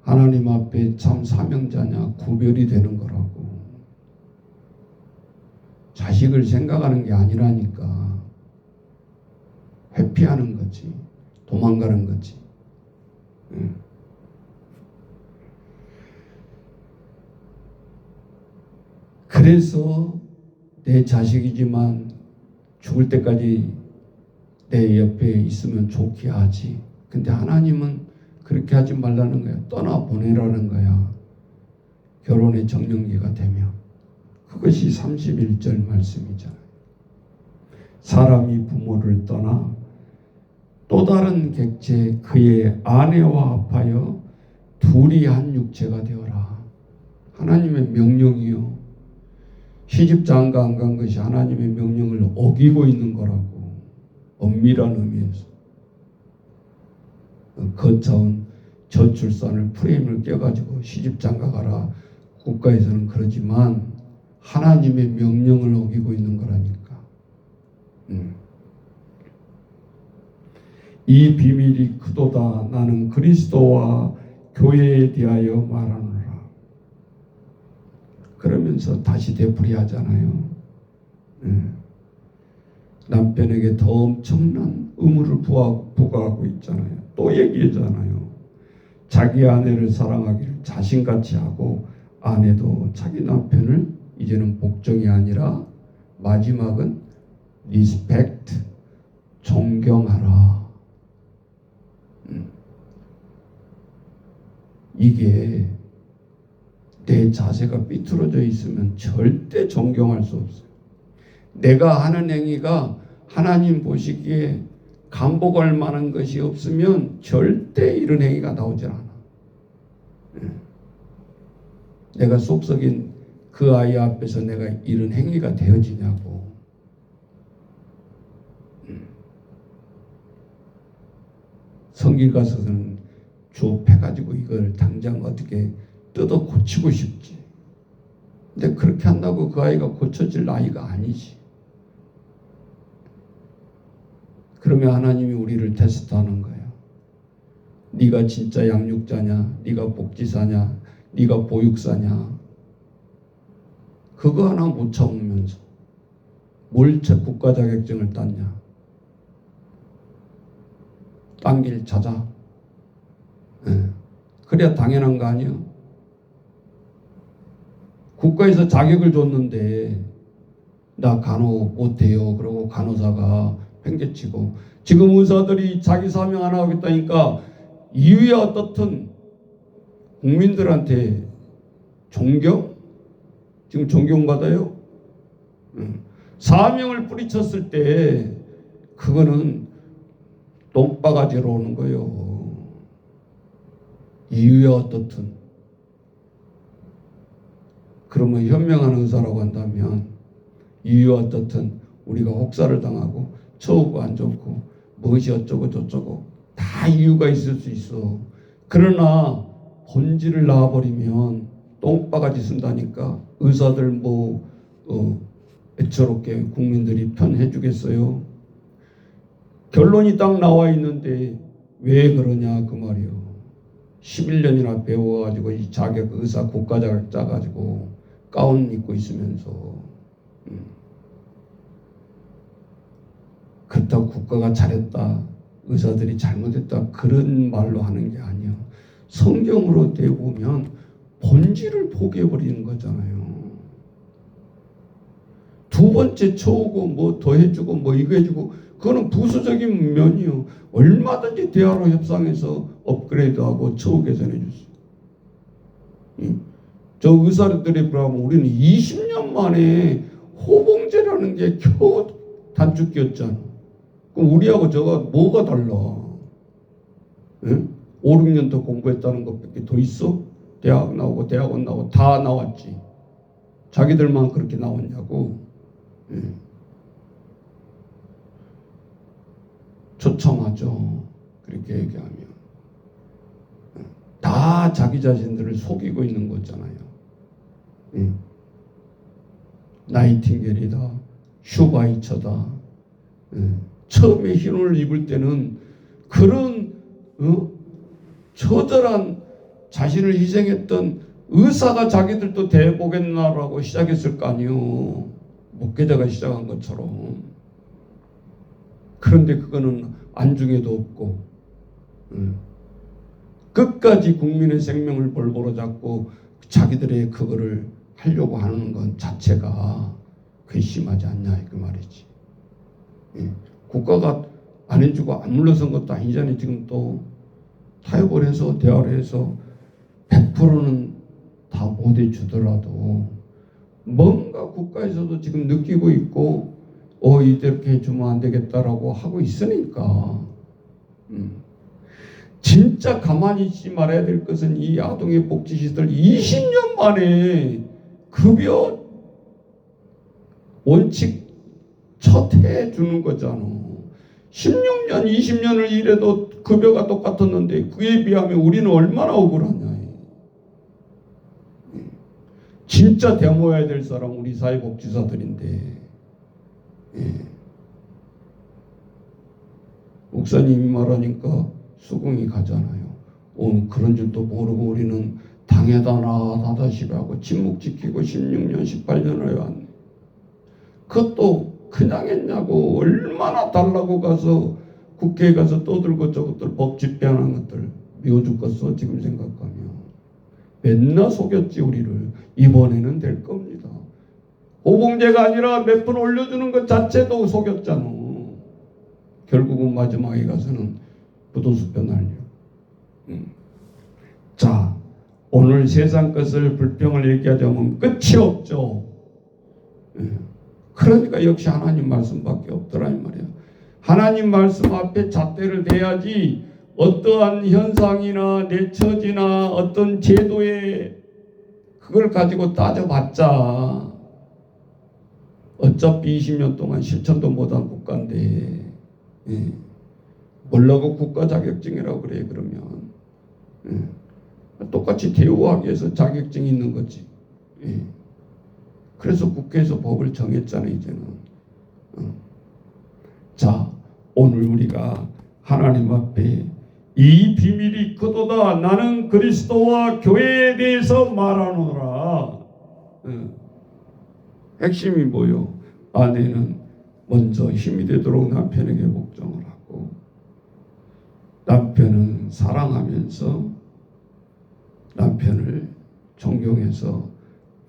하나님 앞에 참 사명자냐 구별이 되는 거라고. 자식을 생각하는 게 아니라니까. 회피하는 거지. 도망가는 거지. 그래서 내 자식이지만 죽을 때까지 내 옆에 있으면 좋게 하지. 근데 하나님은 그렇게 하지 말라는 거야. 떠나보내라는 거야. 결혼의 정년기가 되면. 그것이 31절 말씀이잖아요. 사람이 부모를 떠나 또 다른 객체 그의 아내와 합하여 둘이 한 육체가 되어라. 하나님의 명령이요. 시집 장가 안 간 것이 하나님의 명령을 어기고 있는 거라고. 엄밀한 의미에서. 거쳐온 저출산을 프레임을 껴가지고 시집 장가 가라. 국가에서는 그러지만 하나님의 명령을 어기고 있는 거라니까. 이 비밀이 크도다. 나는 그리스도와 교회에 대하여 말하노라. 그러면서 다시 되풀이하잖아요. 남편에게 더 엄청난 의무를 부과하고 있잖아요. 또 얘기하잖아요. 자기 아내를 사랑하기를 자신같이 하고 아내도 자기 남편을 이제는 복종이 아니라 마지막은 리스펙트, 존경하라. 이게 내 자세가 삐뚤어져 있으면 절대 존경할 수 없어요. 내가 하는 행위가 하나님 보시기에 감복할 만한 것이 없으면 절대 이런 행위가 나오질 않아. 내가 속썩인 그 아이 앞에서 내가 이런 행위가 되어지냐고. 성길 가서는 주업해가지고 이걸 당장 어떻게 뜯어 고치고 싶지. 근데 그렇게 한다고 그 아이가 고쳐질 나이가 아니지. 그러면 하나님이 우리를 테스트하는 거예요. 네가 진짜 양육자냐? 네가 복지사냐? 네가 보육사냐? 그거 하나 못 참으면서 뭘 국가 자격증을 땄냐? 딴 길 찾아. 예. 그래야 당연한 거 아니에요? 국가에서 자격을 줬는데 나 간호 못해요. 그러고 간호사가 팽개치고, 지금 의사들이 자기 사명 안 하겠다니까 이유야 어떻든 국민들한테 존경? 지금 존경받아요? 사명을 뿌리쳤을 때 그거는 똥바가지로 오는 거예요. 이유야 어떻든. 그러면 현명한 의사라고 한다면 이유야 어떻든 우리가 혹사를 당하고 처우가 안 좋고 무엇이 어쩌고 저쩌고 다 이유가 있을 수 있어. 그러나 본질을 낳아버리면 똥바가지 쓴다니까. 의사들 애처롭게 국민들이 편해 주겠어요? 결론이 딱 나와 있는데 왜 그러냐 그 말이요. 11년이나 배워가지고 이 자격 의사 국가 자격 짜가지고 가운 입고 있으면서 그렇다고 국가가 잘했다, 의사들이 잘못했다 그런 말로 하는 게 아니야. 성경으로 대보면 본질을 포기해버리는 거잖아요. 두 번째 쳐오고 뭐 더 해주고 뭐 이거 해주고 그거는 부수적인 면이요. 얼마든지 대화로 협상해서 업그레이드하고 처우 개선해 줬어. 저 의사들이 그러면 우리는 20년 만에 호봉제라는 게 겨우 단축기였잖아. 그럼 우리하고 저가 뭐가 달라? 5, 6년 더 공부했다는 것밖에 더 있어? 대학 나오고 대학원 나오고 다 나왔지. 자기들만 그렇게 나왔냐고. 처참하죠. 그렇게 얘기하면. 다 자기 자신들을 속이고 있는 거잖아요. 나이팅게일이다. 슈바이처다. 처음에 흰옷을 입을 때는 그런 처절한 자신을 희생했던 의사가 자기들도 대보겠나라고 시작했을 거 아니요. 목회자가 시작한 것처럼. 그런데 그거는 안중에도 없고 끝까지 국민의 생명을 볼보로 잡고 자기들의 그거를 하려고 하는 건 자체가 괘씸하지 않냐 그 말이지. 국가가 안 해주고 안 물러선 것도 아니잖아요. 지금 또 타협을 해서 대화를 해서 100%는 다 못 해주더라도 뭔가 국가에서도 지금 느끼고 있고 이렇게 해주면 안 되겠다라고 하고 있으니까. 진짜 가만히 있지 말아야 될 것은 이 아동의 복지시설 20년 만에 급여 원칙 첫 해 주는 거잖아. 16년 20년을 일해도 급여가 똑같았는데 그에 비하면 우리는 얼마나 억울하냐. 진짜 대모해야 될 사람 우리 사회복지사들인데. 목사님이 말하니까 수긍이 가잖아요. 그런 줄도 모르고 우리는 당에다 나다다시비 하고 침묵 지키고 16년 18년을 해왔네. 그것도 그냥 했냐고. 얼마나 달라고 가서 국회에 가서 떠들고 저것들 법 집행하는 것들 미워 죽겠어 지금 생각하면. 맨날 속였지 우리를. 이번에는 될 겁니다. 호봉제가 아니라 몇 번 올려주는 것 자체도 속였잖아. 결국은 마지막에 가서는 부도수표 날려. 자, 오늘 세상 것을 불평을 얘기하자면 끝이 없죠. 그러니까 역시 하나님 말씀밖에 없더라 이 말이야. 하나님 말씀 앞에 잣대를 대야지 어떠한 현상이나 내 처지나 어떤 제도에 그걸 가지고 따져봤자 어차피 20년 동안 실천도 못한 국가인데 뭐라고 국가 자격증이라고 그래. 그러면 똑같이 대우하기 위해서 자격증이 있는 거지. 그래서 국회에서 법을 정했잖아요 이제는. 자, 오늘 우리가 하나님 앞에 이 비밀이 크도다 나는 그리스도와 교회에 대해서 말하노라. 핵심이 뭐요? 아내는 먼저 힘이 되도록 남편에게 복종을 하고 남편은 사랑하면서 남편을 존경해서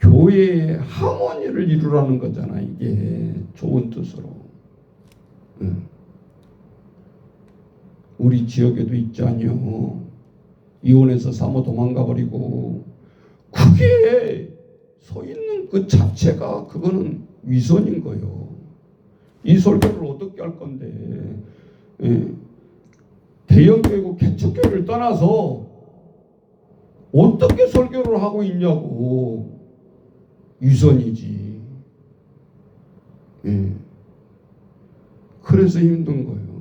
교회의 하모니를 이루라는 거잖아. 이게 좋은 뜻으로. 우리 지역에도 있지 않요. 이혼해서 사모 도망가 버리고 그게 서 있는 그 자체가 그거는 위선인 거예요. 이 설교를 어떻게 할 건데? 대형교회고 개척교회를 떠나서 어떻게 설교를 하고 있냐고. 위선이지. 그래서 힘든 거예요.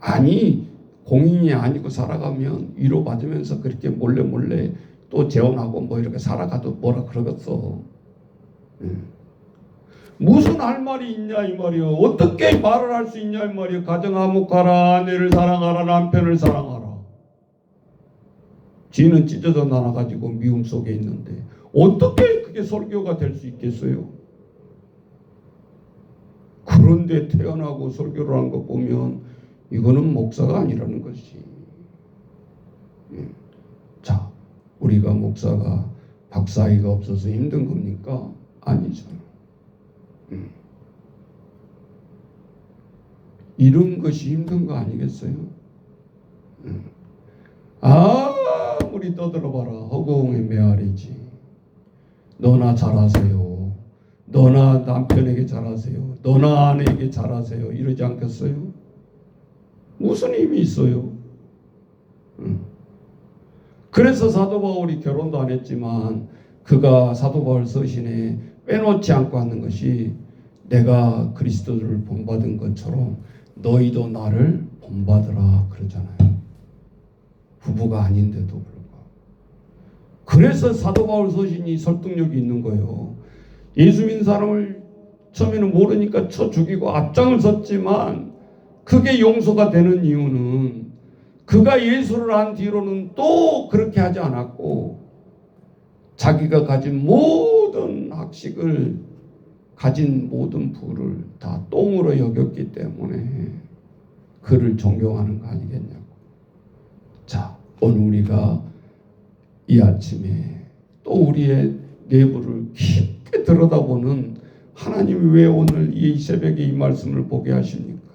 아니 공인이 아니고 살아가면 위로받으면서 그렇게 몰래 또 재혼하고 뭐 이렇게 살아가도 뭐라 그러겠어. 무슨 할 말이 있냐 이 말이요. 어떻게 말을 할 수 있냐 이 말이요. 가정 화목하라, 아내를 사랑하라, 남편을 사랑하라. 지는 찢어져 나눠가지고 미움 속에 있는데 어떻게 그게 설교가 될 수 있겠어요? 그런데 태어나고 설교를 한 거 보면 이거는 목사가 아니라는 것이. 자, 우리가 목사가 박사위가 없어서 힘든 겁니까? 아니죠. 이런 것이 힘든 거 아니겠어요? 아무리 떠들어봐라 허공의 메아리지. 너나 잘하세요. 너나 남편에게 잘하세요. 너나 아내에게 잘하세요. 이러지 않겠어요? 무슨 힘이 있어요? 그래서 사도 바울이 결혼도 안 했지만 그가 사도 바울 서신에 빼놓지 않고 하는 것이 내가 그리스도를 본받은 것처럼 너희도 나를 본받으라 그러잖아요. 부부가 아닌데도 불구하고. 그래서 사도 바울 서신이 설득력이 있는 거예요. 예수 믿는 사람을 처음에는 모르니까 쳐 죽이고 앞장을 섰지만 그게 용서가 되는 이유는 그가 예수를 한 뒤로는 또 그렇게 하지 않았고 자기가 가진 모든 학식을 가진 모든 부를 다 똥으로 여겼기 때문에 그를 존경하는 거 아니겠냐고. 자, 오늘 우리가 이 아침에 또 우리의 내부를 깊게 들여다보는 하나님이 왜 오늘 이 새벽에 이 말씀을 보게 하십니까?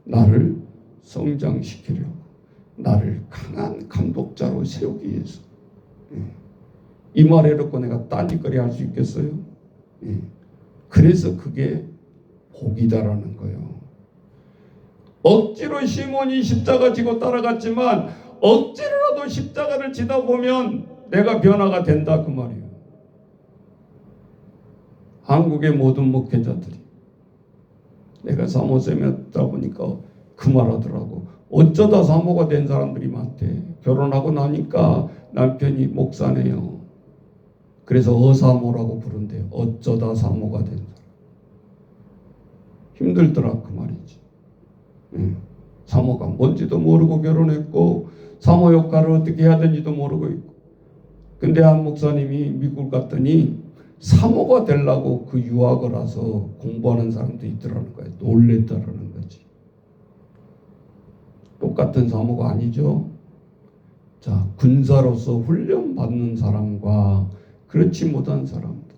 나를 성장시키려고, 나를 강한 감독자로 세우기 위해서. 이 말 해놓고 내가 딴짓거리 할 수 있겠어요? 그래서 그게 복이다라는 거예요. 억지로 시몬이 십자가 지고 따라갔지만 억지로라도 십자가를 지다 보면 내가 변화가 된다 그 말이에요. 한국의 모든 목회자들이 내가 사모쌤에 있다 보니까 그 말 하더라고. 어쩌다 사모가 된 사람들이 많대. 결혼하고 나니까 남편이 목사네요. 그래서 어사모라고 부른대요. 어쩌다 사모가 된 사람. 힘들더라 그 말이지. 사모가 뭔지도 모르고 결혼했고 사모 역할을 어떻게 해야 되는지도 모르고 있고. 근데 한 목사님이 미국 갔더니 사모가 되려고 그 유학을 와서 공부하는 사람도 있더라는 거예요. 놀랬다라는 거지. 똑같은 사모가 아니죠. 자, 군사로서 훈련받는 사람과 그렇지 못한 사람들.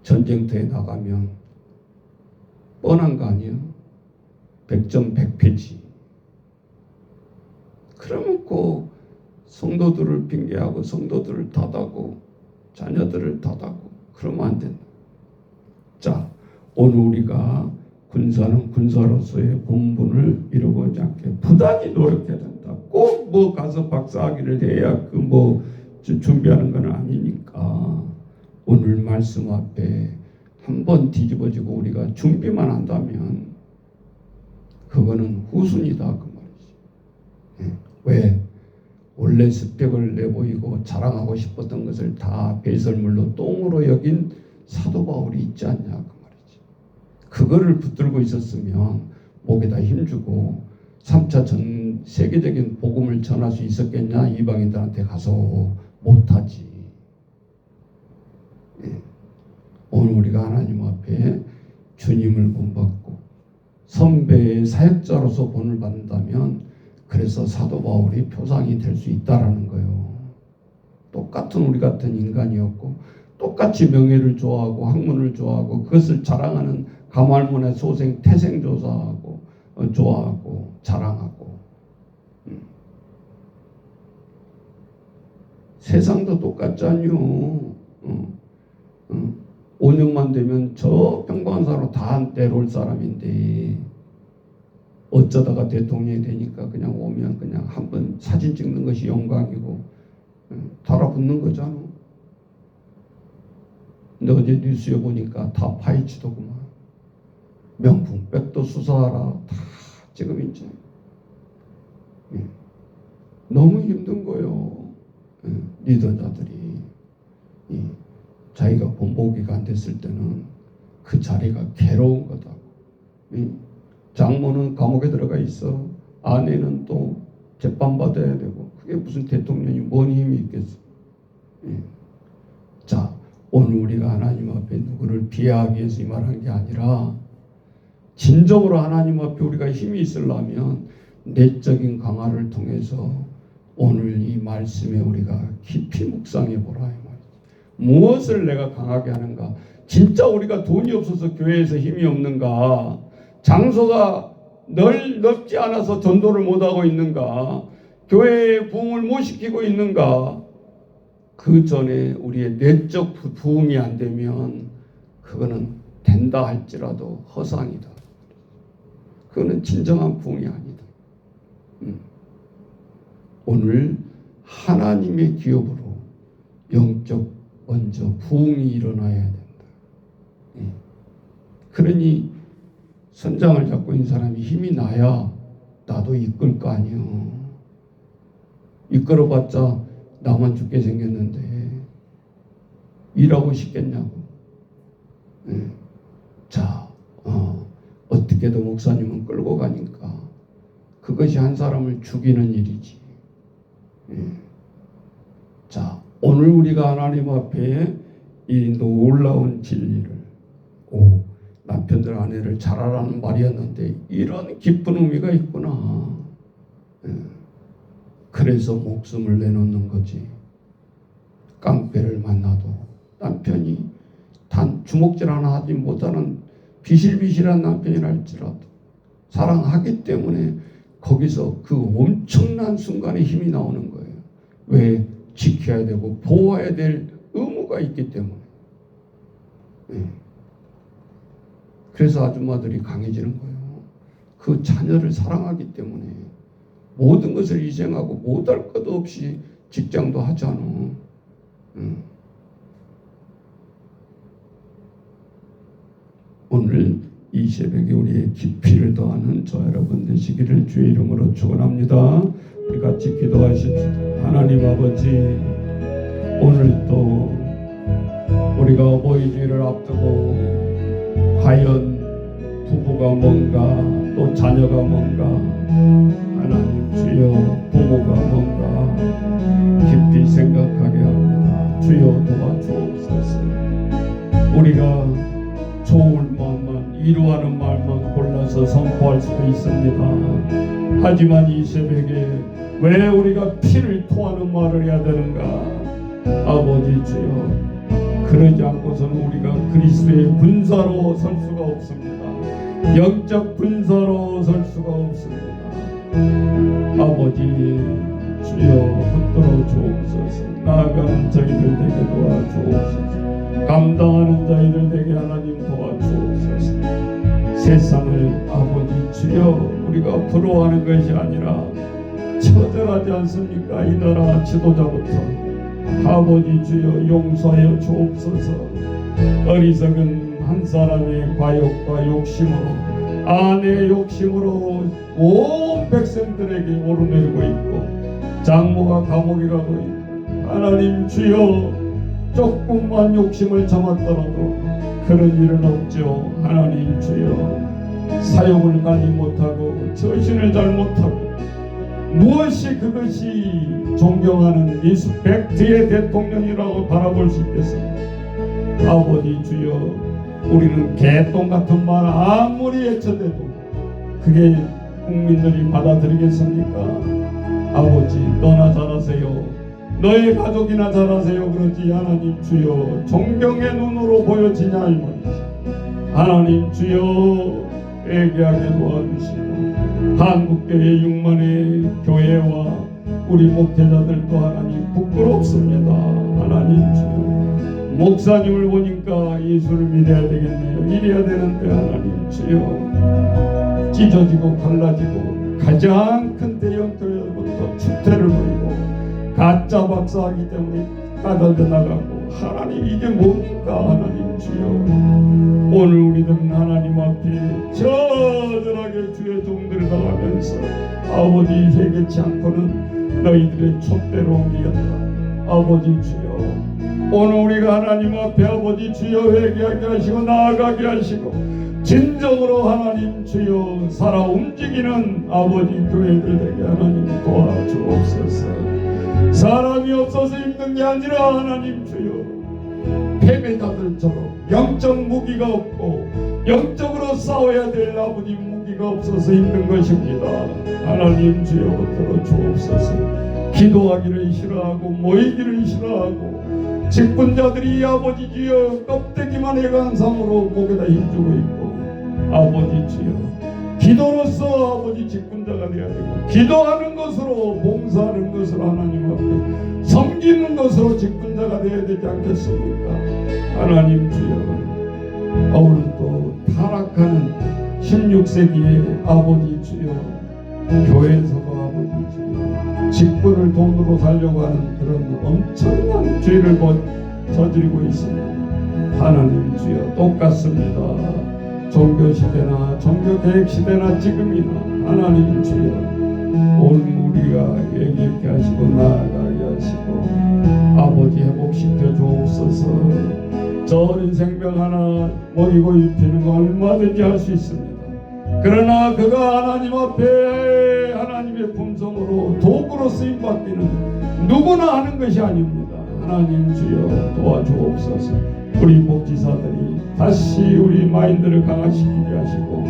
전쟁터에 나가면 뻔한 거 아니에요? 100점 100패지. 그러면 꼭 성도들을 핑계하고 성도들을 탓하고 자녀들을 탓하고 그러면 안 된다. 자, 오늘 우리가 군사는 군사로서의 본분을 잃어버리지 않게 부단히 노력해야 된다. 꼭 뭐 가서 박사학위를 해야 그 뭐 준비하는 건 아니니까 오늘 말씀 앞에 한번 뒤집어지고 우리가 준비만 한다면 그거는 후순이다 그 말이지. 왜? 원래 스펙을 내보이고 자랑하고 싶었던 것을 다 배설물로 똥으로 여긴 사도 바울이 있지 않냐 그 말이지. 그거를 붙들고 있었으면 목에다 힘주고 3차 전 세계적인 복음을 전할 수 있었겠냐? 이방인들한테 가서 못하지. 오늘 우리가 하나님 앞에 주님을 본받고 선배의 사역자로서 본을 받는다면 그래서 사도 바울이 표상이 될 수 있다라는 거예요. 똑같은 우리 같은 인간이었고 똑같이 명예를 좋아하고 학문을 좋아하고 그것을 자랑하는 가말문의 소생 태생조사하고 좋아하고 자랑하고 세상도 똑같잖요. 5년만 되면 저 평범한 사람으로 다 내려올 사람인데 어쩌다가 대통령이 되니까 그냥 오면 그냥 한번 사진 찍는 것이 영광이고 달아붙는 거잖아. 근데 어제 뉴스에 보니까 다 파헤치더구만. 명품 백도 수사하라 다 지금 이제 너무 힘든 거예요. 리더자들이 자기가 본보기가 안 됐을 때는 그 자리가 괴로운 거다. 장모는 감옥에 들어가 있어. 아내는 또 재판받아야 되고 그게 무슨 대통령이 뭔 힘이 있겠어. 자, 오늘 우리가 하나님 앞에 누구를 비하하기 위해서 이 말하는 게 아니라 진정으로 하나님 앞에 우리가 힘이 있으려면 내적인 강화를 통해서 오늘 이 말씀에 우리가 깊이 묵상해 보라 이 말이죠. 무엇을 내가 강하게 하는가? 진짜 우리가 돈이 없어서 교회에서 힘이 없는가? 장소가 넓지 않아서 전도를 못하고 있는가? 교회의 부흥을 못 시키고 있는가? 그 전에 우리의 내적 부흥이 안 되면 그거는 된다 할지라도 허상이다. 그거는 진정한 부흥이 아니다. 오늘 하나님의 기업으로 영적 먼저 부흥이 일어나야 된다. 그러니 선장을 잡고 있는 사람이 힘이 나야 나도 이끌 거 아니요. 이끌어봤자 나만 죽게 생겼는데 일하고 싶겠냐고. 자, 어떻게든 목사님은 끌고 가니까 그것이 한 사람을 죽이는 일이지. 자, 오늘 우리가 하나님 앞에 이 놀라운 진리를 남편들 아내를 잘하라는 말이었는데 이런 깊은 의미가 있구나. 그래서 목숨을 내놓는 거지. 깡패를 만나도 남편이 단 주먹질 하나 하지 못하는 비실비실한 남편이랄지라도 사랑하기 때문에 거기서 그 엄청난 순간에 힘이 나오는 거예요. 왜? 지켜야 되고 보호해야 될 의무가 있기 때문에. 그래서 아줌마들이 강해지는 거예요. 그 자녀를 사랑하기 때문에 모든 것을 희생하고 못할 것 없이 직장도 하잖아. 오늘 이 새벽에 우리의 깊이를 더하는 저 여러분 되시기를 주의 이름으로 축원합니다. 우리 같이 기도하십시다. 하나님 아버지, 오늘도 우리가 어버이 주일을 앞두고 과연 부부가 뭔가 또 자녀가 뭔가 하나님 주여 부모가 뭔가 깊이 생각하게 합니다. 주여 도와주옵소서. 우리가 좋은 마음만 이루하는 말만 골라서 선포할 수도 있습니다. 하지만 이 새벽에 왜 우리가 피를 토하는 말을 해야 되는가? 아버지 주여, 그러지 않고서는 우리가 그리스도의 군사로 설 수가 없습니다. 영적 군사로 설 수가 없습니다. 아버지 주여 붙들어 주옵소서. 나아가는 저희들 되게 도와주옵소서. 감당하는 자희들 되게 하나님 도와주옵소서. 세상을 아버지 주여 우리가 부러워하는 것이 아니라 처절하지 않습니까? 이 나라 지도자부터 아버지 주여 용서하여 주옵소서. 어리석은 한 사람의 과욕과 욕심으로 아내의 욕심으로 온 백성들에게 오르내리고 있고 장모가 감옥에 가고 있고 하나님 주여 조금만 욕심을 참았더라도 그런 일은 없죠. 하나님 주여 사욕을 가지 못하고 처신을 잘 못하고 무엇이 그것이 존경하는 예수 백두의 대통령이라고 바라볼 수 있겠습니까? 아버지 주여 우리는 개똥 같은 말 아무리 외쳐대도 그게 국민들이 받아들이겠습니까? 아버지, 너나 잘하세요, 너의 가족이나 잘하세요 그러지 하나님 주여 존경의 눈으로 보여지냐 이 말이지. 하나님 주여 회개하게 도와주시고 한국교회 6만의 교회와 우리 목회자들도 하나님 부끄럽습니다. 하나님 주여 목사님을 보니까 예수를 믿어야 되겠네요. 이래야 되는데 하나님 주여 찢어지고 갈라지고 가장 큰 대형교회부터 축제를 부리고 가짜 박사하기 때문에 까달려 나가고 하나님 이게 뭡니까 하나님 주여. 오늘 우리들은 하나님 앞에 저절하게 주의 종들을 나가면서 아버지 회개치 않고는 너희들의 촛대로 옮기겠다. 아버지 주여 오늘 우리가 하나님 앞에 아버지 주여 회개하게 하시고 나아가게 하시고 진정으로 하나님 주여 살아 움직이는 아버지 교회들 되게 하나님 도와주옵소서. 사람이 없어서 힘든 게 아니라 하나님 주여 패배자들처럼 영적 무기가 없고 영적으로 싸워야 될 아버지 무기가 없어서 힘든 것입니다. 하나님 주여 붙들어 주옵소서. 기도하기를 싫어하고 모이기를 싫어하고 직분자들이 아버지 주여 껍데기만 해간상으로 목에다 힘주고 있고 아버지 주여 기도로서 아버지 직분자가 되어야 되고 기도하는 것으로 봉사하는 것으로 하나님 앞에 섬기는 것으로 직분자가 되어야 되지 않겠습니까? 하나님 주여 오늘도 타락하는 16세기의 아버지 주여 교회에서도 아버지 주여 직분을 돈으로 살려고 하는 그런 엄청난 죄를 저지르고 있습니다. 하나님 주여 똑같습니다. 종교시대나 종교개혁시대나 지금이나 하나님 주여 오늘 우리가 회개케 하시고 나아가게 하시고 아버지 회복시켜 주옵소서. 저 어린 생명 하나 먹이고 입히는 거 얼마든지 할 수 있습니다. 그러나 그가 하나님 앞에 하나님의 품성으로 도구로 쓰임받기는 누구나 하는 것이 아닙니다. 하나님 주여 도와주옵소서. 우리 목지사들이 다시 우리 마인드를 강화시키게 하시고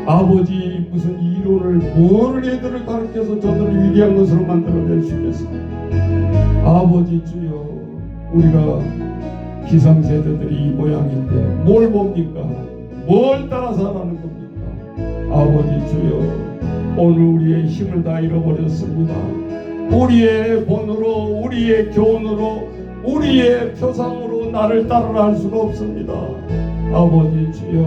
아버지 무슨 이론을 뭘 애들을 가르쳐서 저들을 위대한 것으로 만들어낼 수 있겠습니까? 아버지 주여 우리가 기성세대들이 이 모양인데 뭘 봅니까? 뭘 따라 살아가는 겁니까? 아버지 주여 오늘 우리의 힘을 다 잃어버렸습니다. 우리의 본으로 우리의 교훈으로 우리의 표상으로 나를 따르라 할 수가 없습니다. 아버지 주여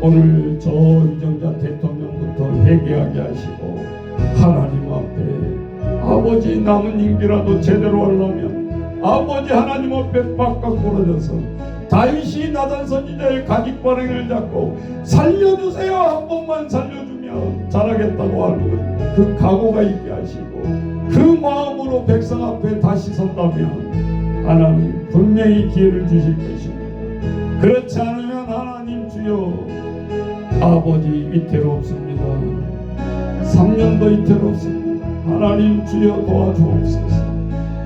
오늘 저 위정자 대통령부터 회개하게 하시고 하나님 앞에 아버지 남은 임기라도 제대로 하려면 아버지 하나님 앞에 빡빡 부러져서 다윗이 나단 선지자의 가죽바늘을 잡고 살려주세요 한 번만 살려주면 잘하겠다고 하는 그 각오가 있게 하시고 그 마음으로 백성 앞에 다시 선다면 하나님 분명히 기회를 주실 것입니다. 그렇지 않으면 하나님 주여 아버지 위태롭습니다. 3년도 위태롭습니다. 하나님 주여 도와주옵소서.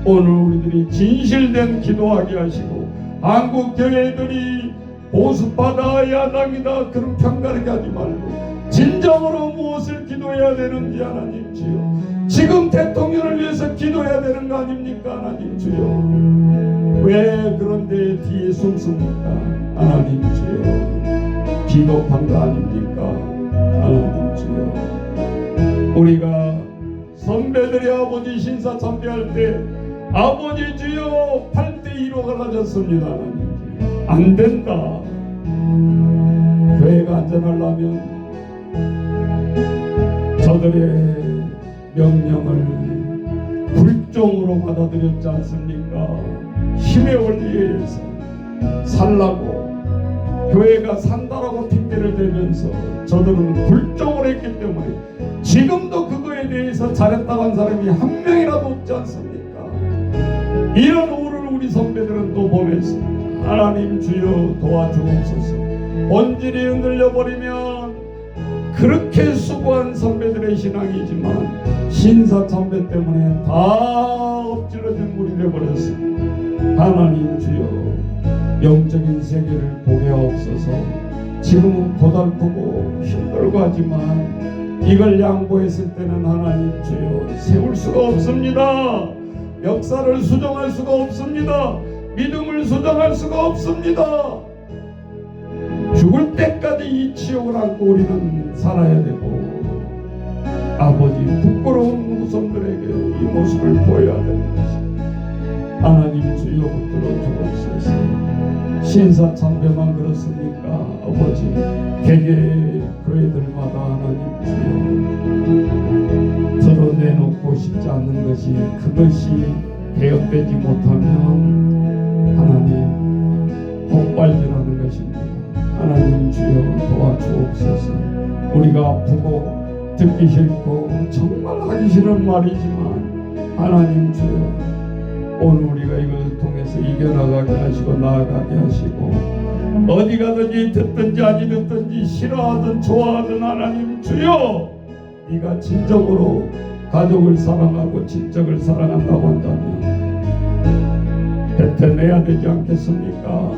오늘 우리들이 진실된 기도하게 하시고 한국 교회들이 보수파다 야당이다 그런 편가르게 하지 말고 진정으로 무엇을 기도해야 되는지 하나님 주여 지금 대통령을 위해서 기도해야 되는 거 아닙니까? 하나님 주여 왜 그런데 뒤에 숨습니까? 하나님 주여 비겁한 거 아닙니까? 하나님 주여 우리가 선배들이 아버지 신사 참배할 때 아버지 주여 8대2로 갈라졌습니다. 하나님 주여 안 된다. 교회가 안전하려면 저들의 명령을 불종으로 받아들였지 않습니까? 힘의 원리에서 살라고 교회가 산다라고 핑계를 대면서 저들은 불종을 했기 때문에 지금도 그거에 대해서 잘했다고 한 사람이 한 명이라도 없지 않습니까? 이런 오를 우리 선배들은 또 보냈습니다. 하나님 주여 도와주옵소서. 본질이 흔들려버리면 그렇게 수고한 선배들의 신앙이지만 신사 참배 때문에 다 엎질러진 물이 되어버렸습니다. 하나님 주여 영적인 세계를 보게 하옵소서. 지금은 고달프고 힘들고 하지만 이걸 양보했을 때는 하나님 주여 세울 수가 없습니다. 역사를 수정할 수가 없습니다. 믿음을 수정할 수가 없습니다. 죽을 때까지 이 지옥을 안고 우리는 살아야 되고, 아버지 부끄러운 후손들에게 이 모습을 보여야 되는 것입니다. 하나님 주여 붙들어 주옵소서. 신사참배만 그렇습니까? 아버지 개개 교회들마다 하나님 주여 드러내놓고 싶지 않는 것이, 그것이 개혁되지 못하면 하나님 폭발되라는 것입니다. 하나님 주여 도와주옵소서. 우리가 아프고 듣기 싫고 정말 하기 싫은 말이지만 하나님 주여 오늘 우리가 이것을 통해서 이겨나가게 하시고 나아가게 하시고, 어디 가든지 듣든지 아니 듣든지 싫어하든 좋아하든 하나님 주여 네가 진정으로 가족을 사랑하고 친척을 사랑한다고 한다면 뱉어내야 되지 않겠습니까?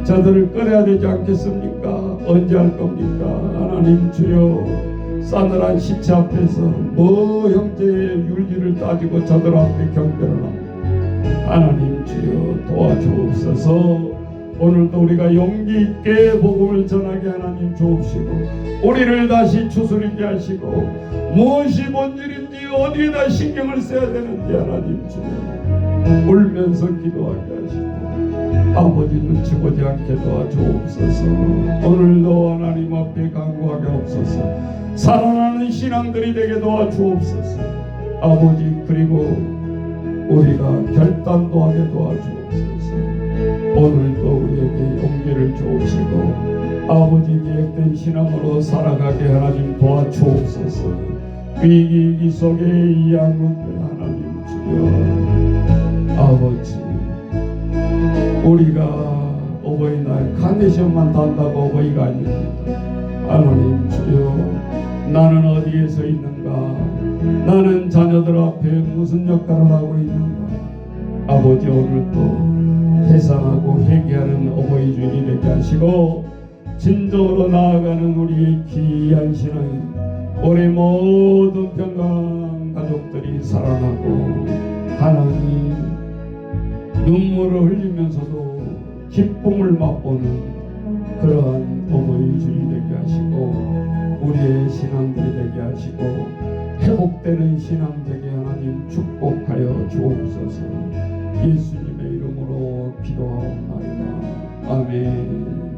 저들을 끌어야 되지 않겠습니까? 언제 할 겁니까? 하나님 주여 싸늘한 시체 앞에서 뭐 형제의 율리를 따지고 저들 앞에 경배를 합니다. 하나님 주여 도와주옵소서. 오늘도 우리가 용기 있게 복음을 전하게 하나님 주옵시고, 우리를 다시 추스리게 하시고, 무엇이 뭔 일인지 어디에다 신경을 써야 되는지 하나님 주여 울면서 기도하게 하시고, 아버지 눈치 보지 않게 도와주옵소서. 오늘도 하나님 앞에 간구하게 없소서. 살아나는 신앙들이 되게 도와주옵소서. 아버지 그리고 우리가 결단도 하게 도와주옵소서. 오늘도 우리에게 용기를 주옵시고 아버지 계획된 신앙으로 살아가게 하나님 도와주옵소서. 위기 속에 이 양문들 하나님 주여 아버지, 우리가 어버이날 카네이션만 단다고 어버이가 아닙니다. 하나님 주여 나는 어디에 서 있는가? 나는 자녀들 앞에 무슨 역할을 하고 있는가? 아버지 오늘도 회상하고 회개하는 어버이 주일이 되게 하시고, 진정으로 나아가는 우리의 귀한 신앙이 우리 모든 평강 가족들이 살아나고 하나님 눈물을 흘리면서도 기쁨을 맛보는 그러한 어버이 주일이 되게 하시고, 우리의 신앙들이 되게 하시고 회복되는 신앙 되게 하나님 축복하여 주옵소서. 예수님의 이름으로 기도하옵나이다. 아멘.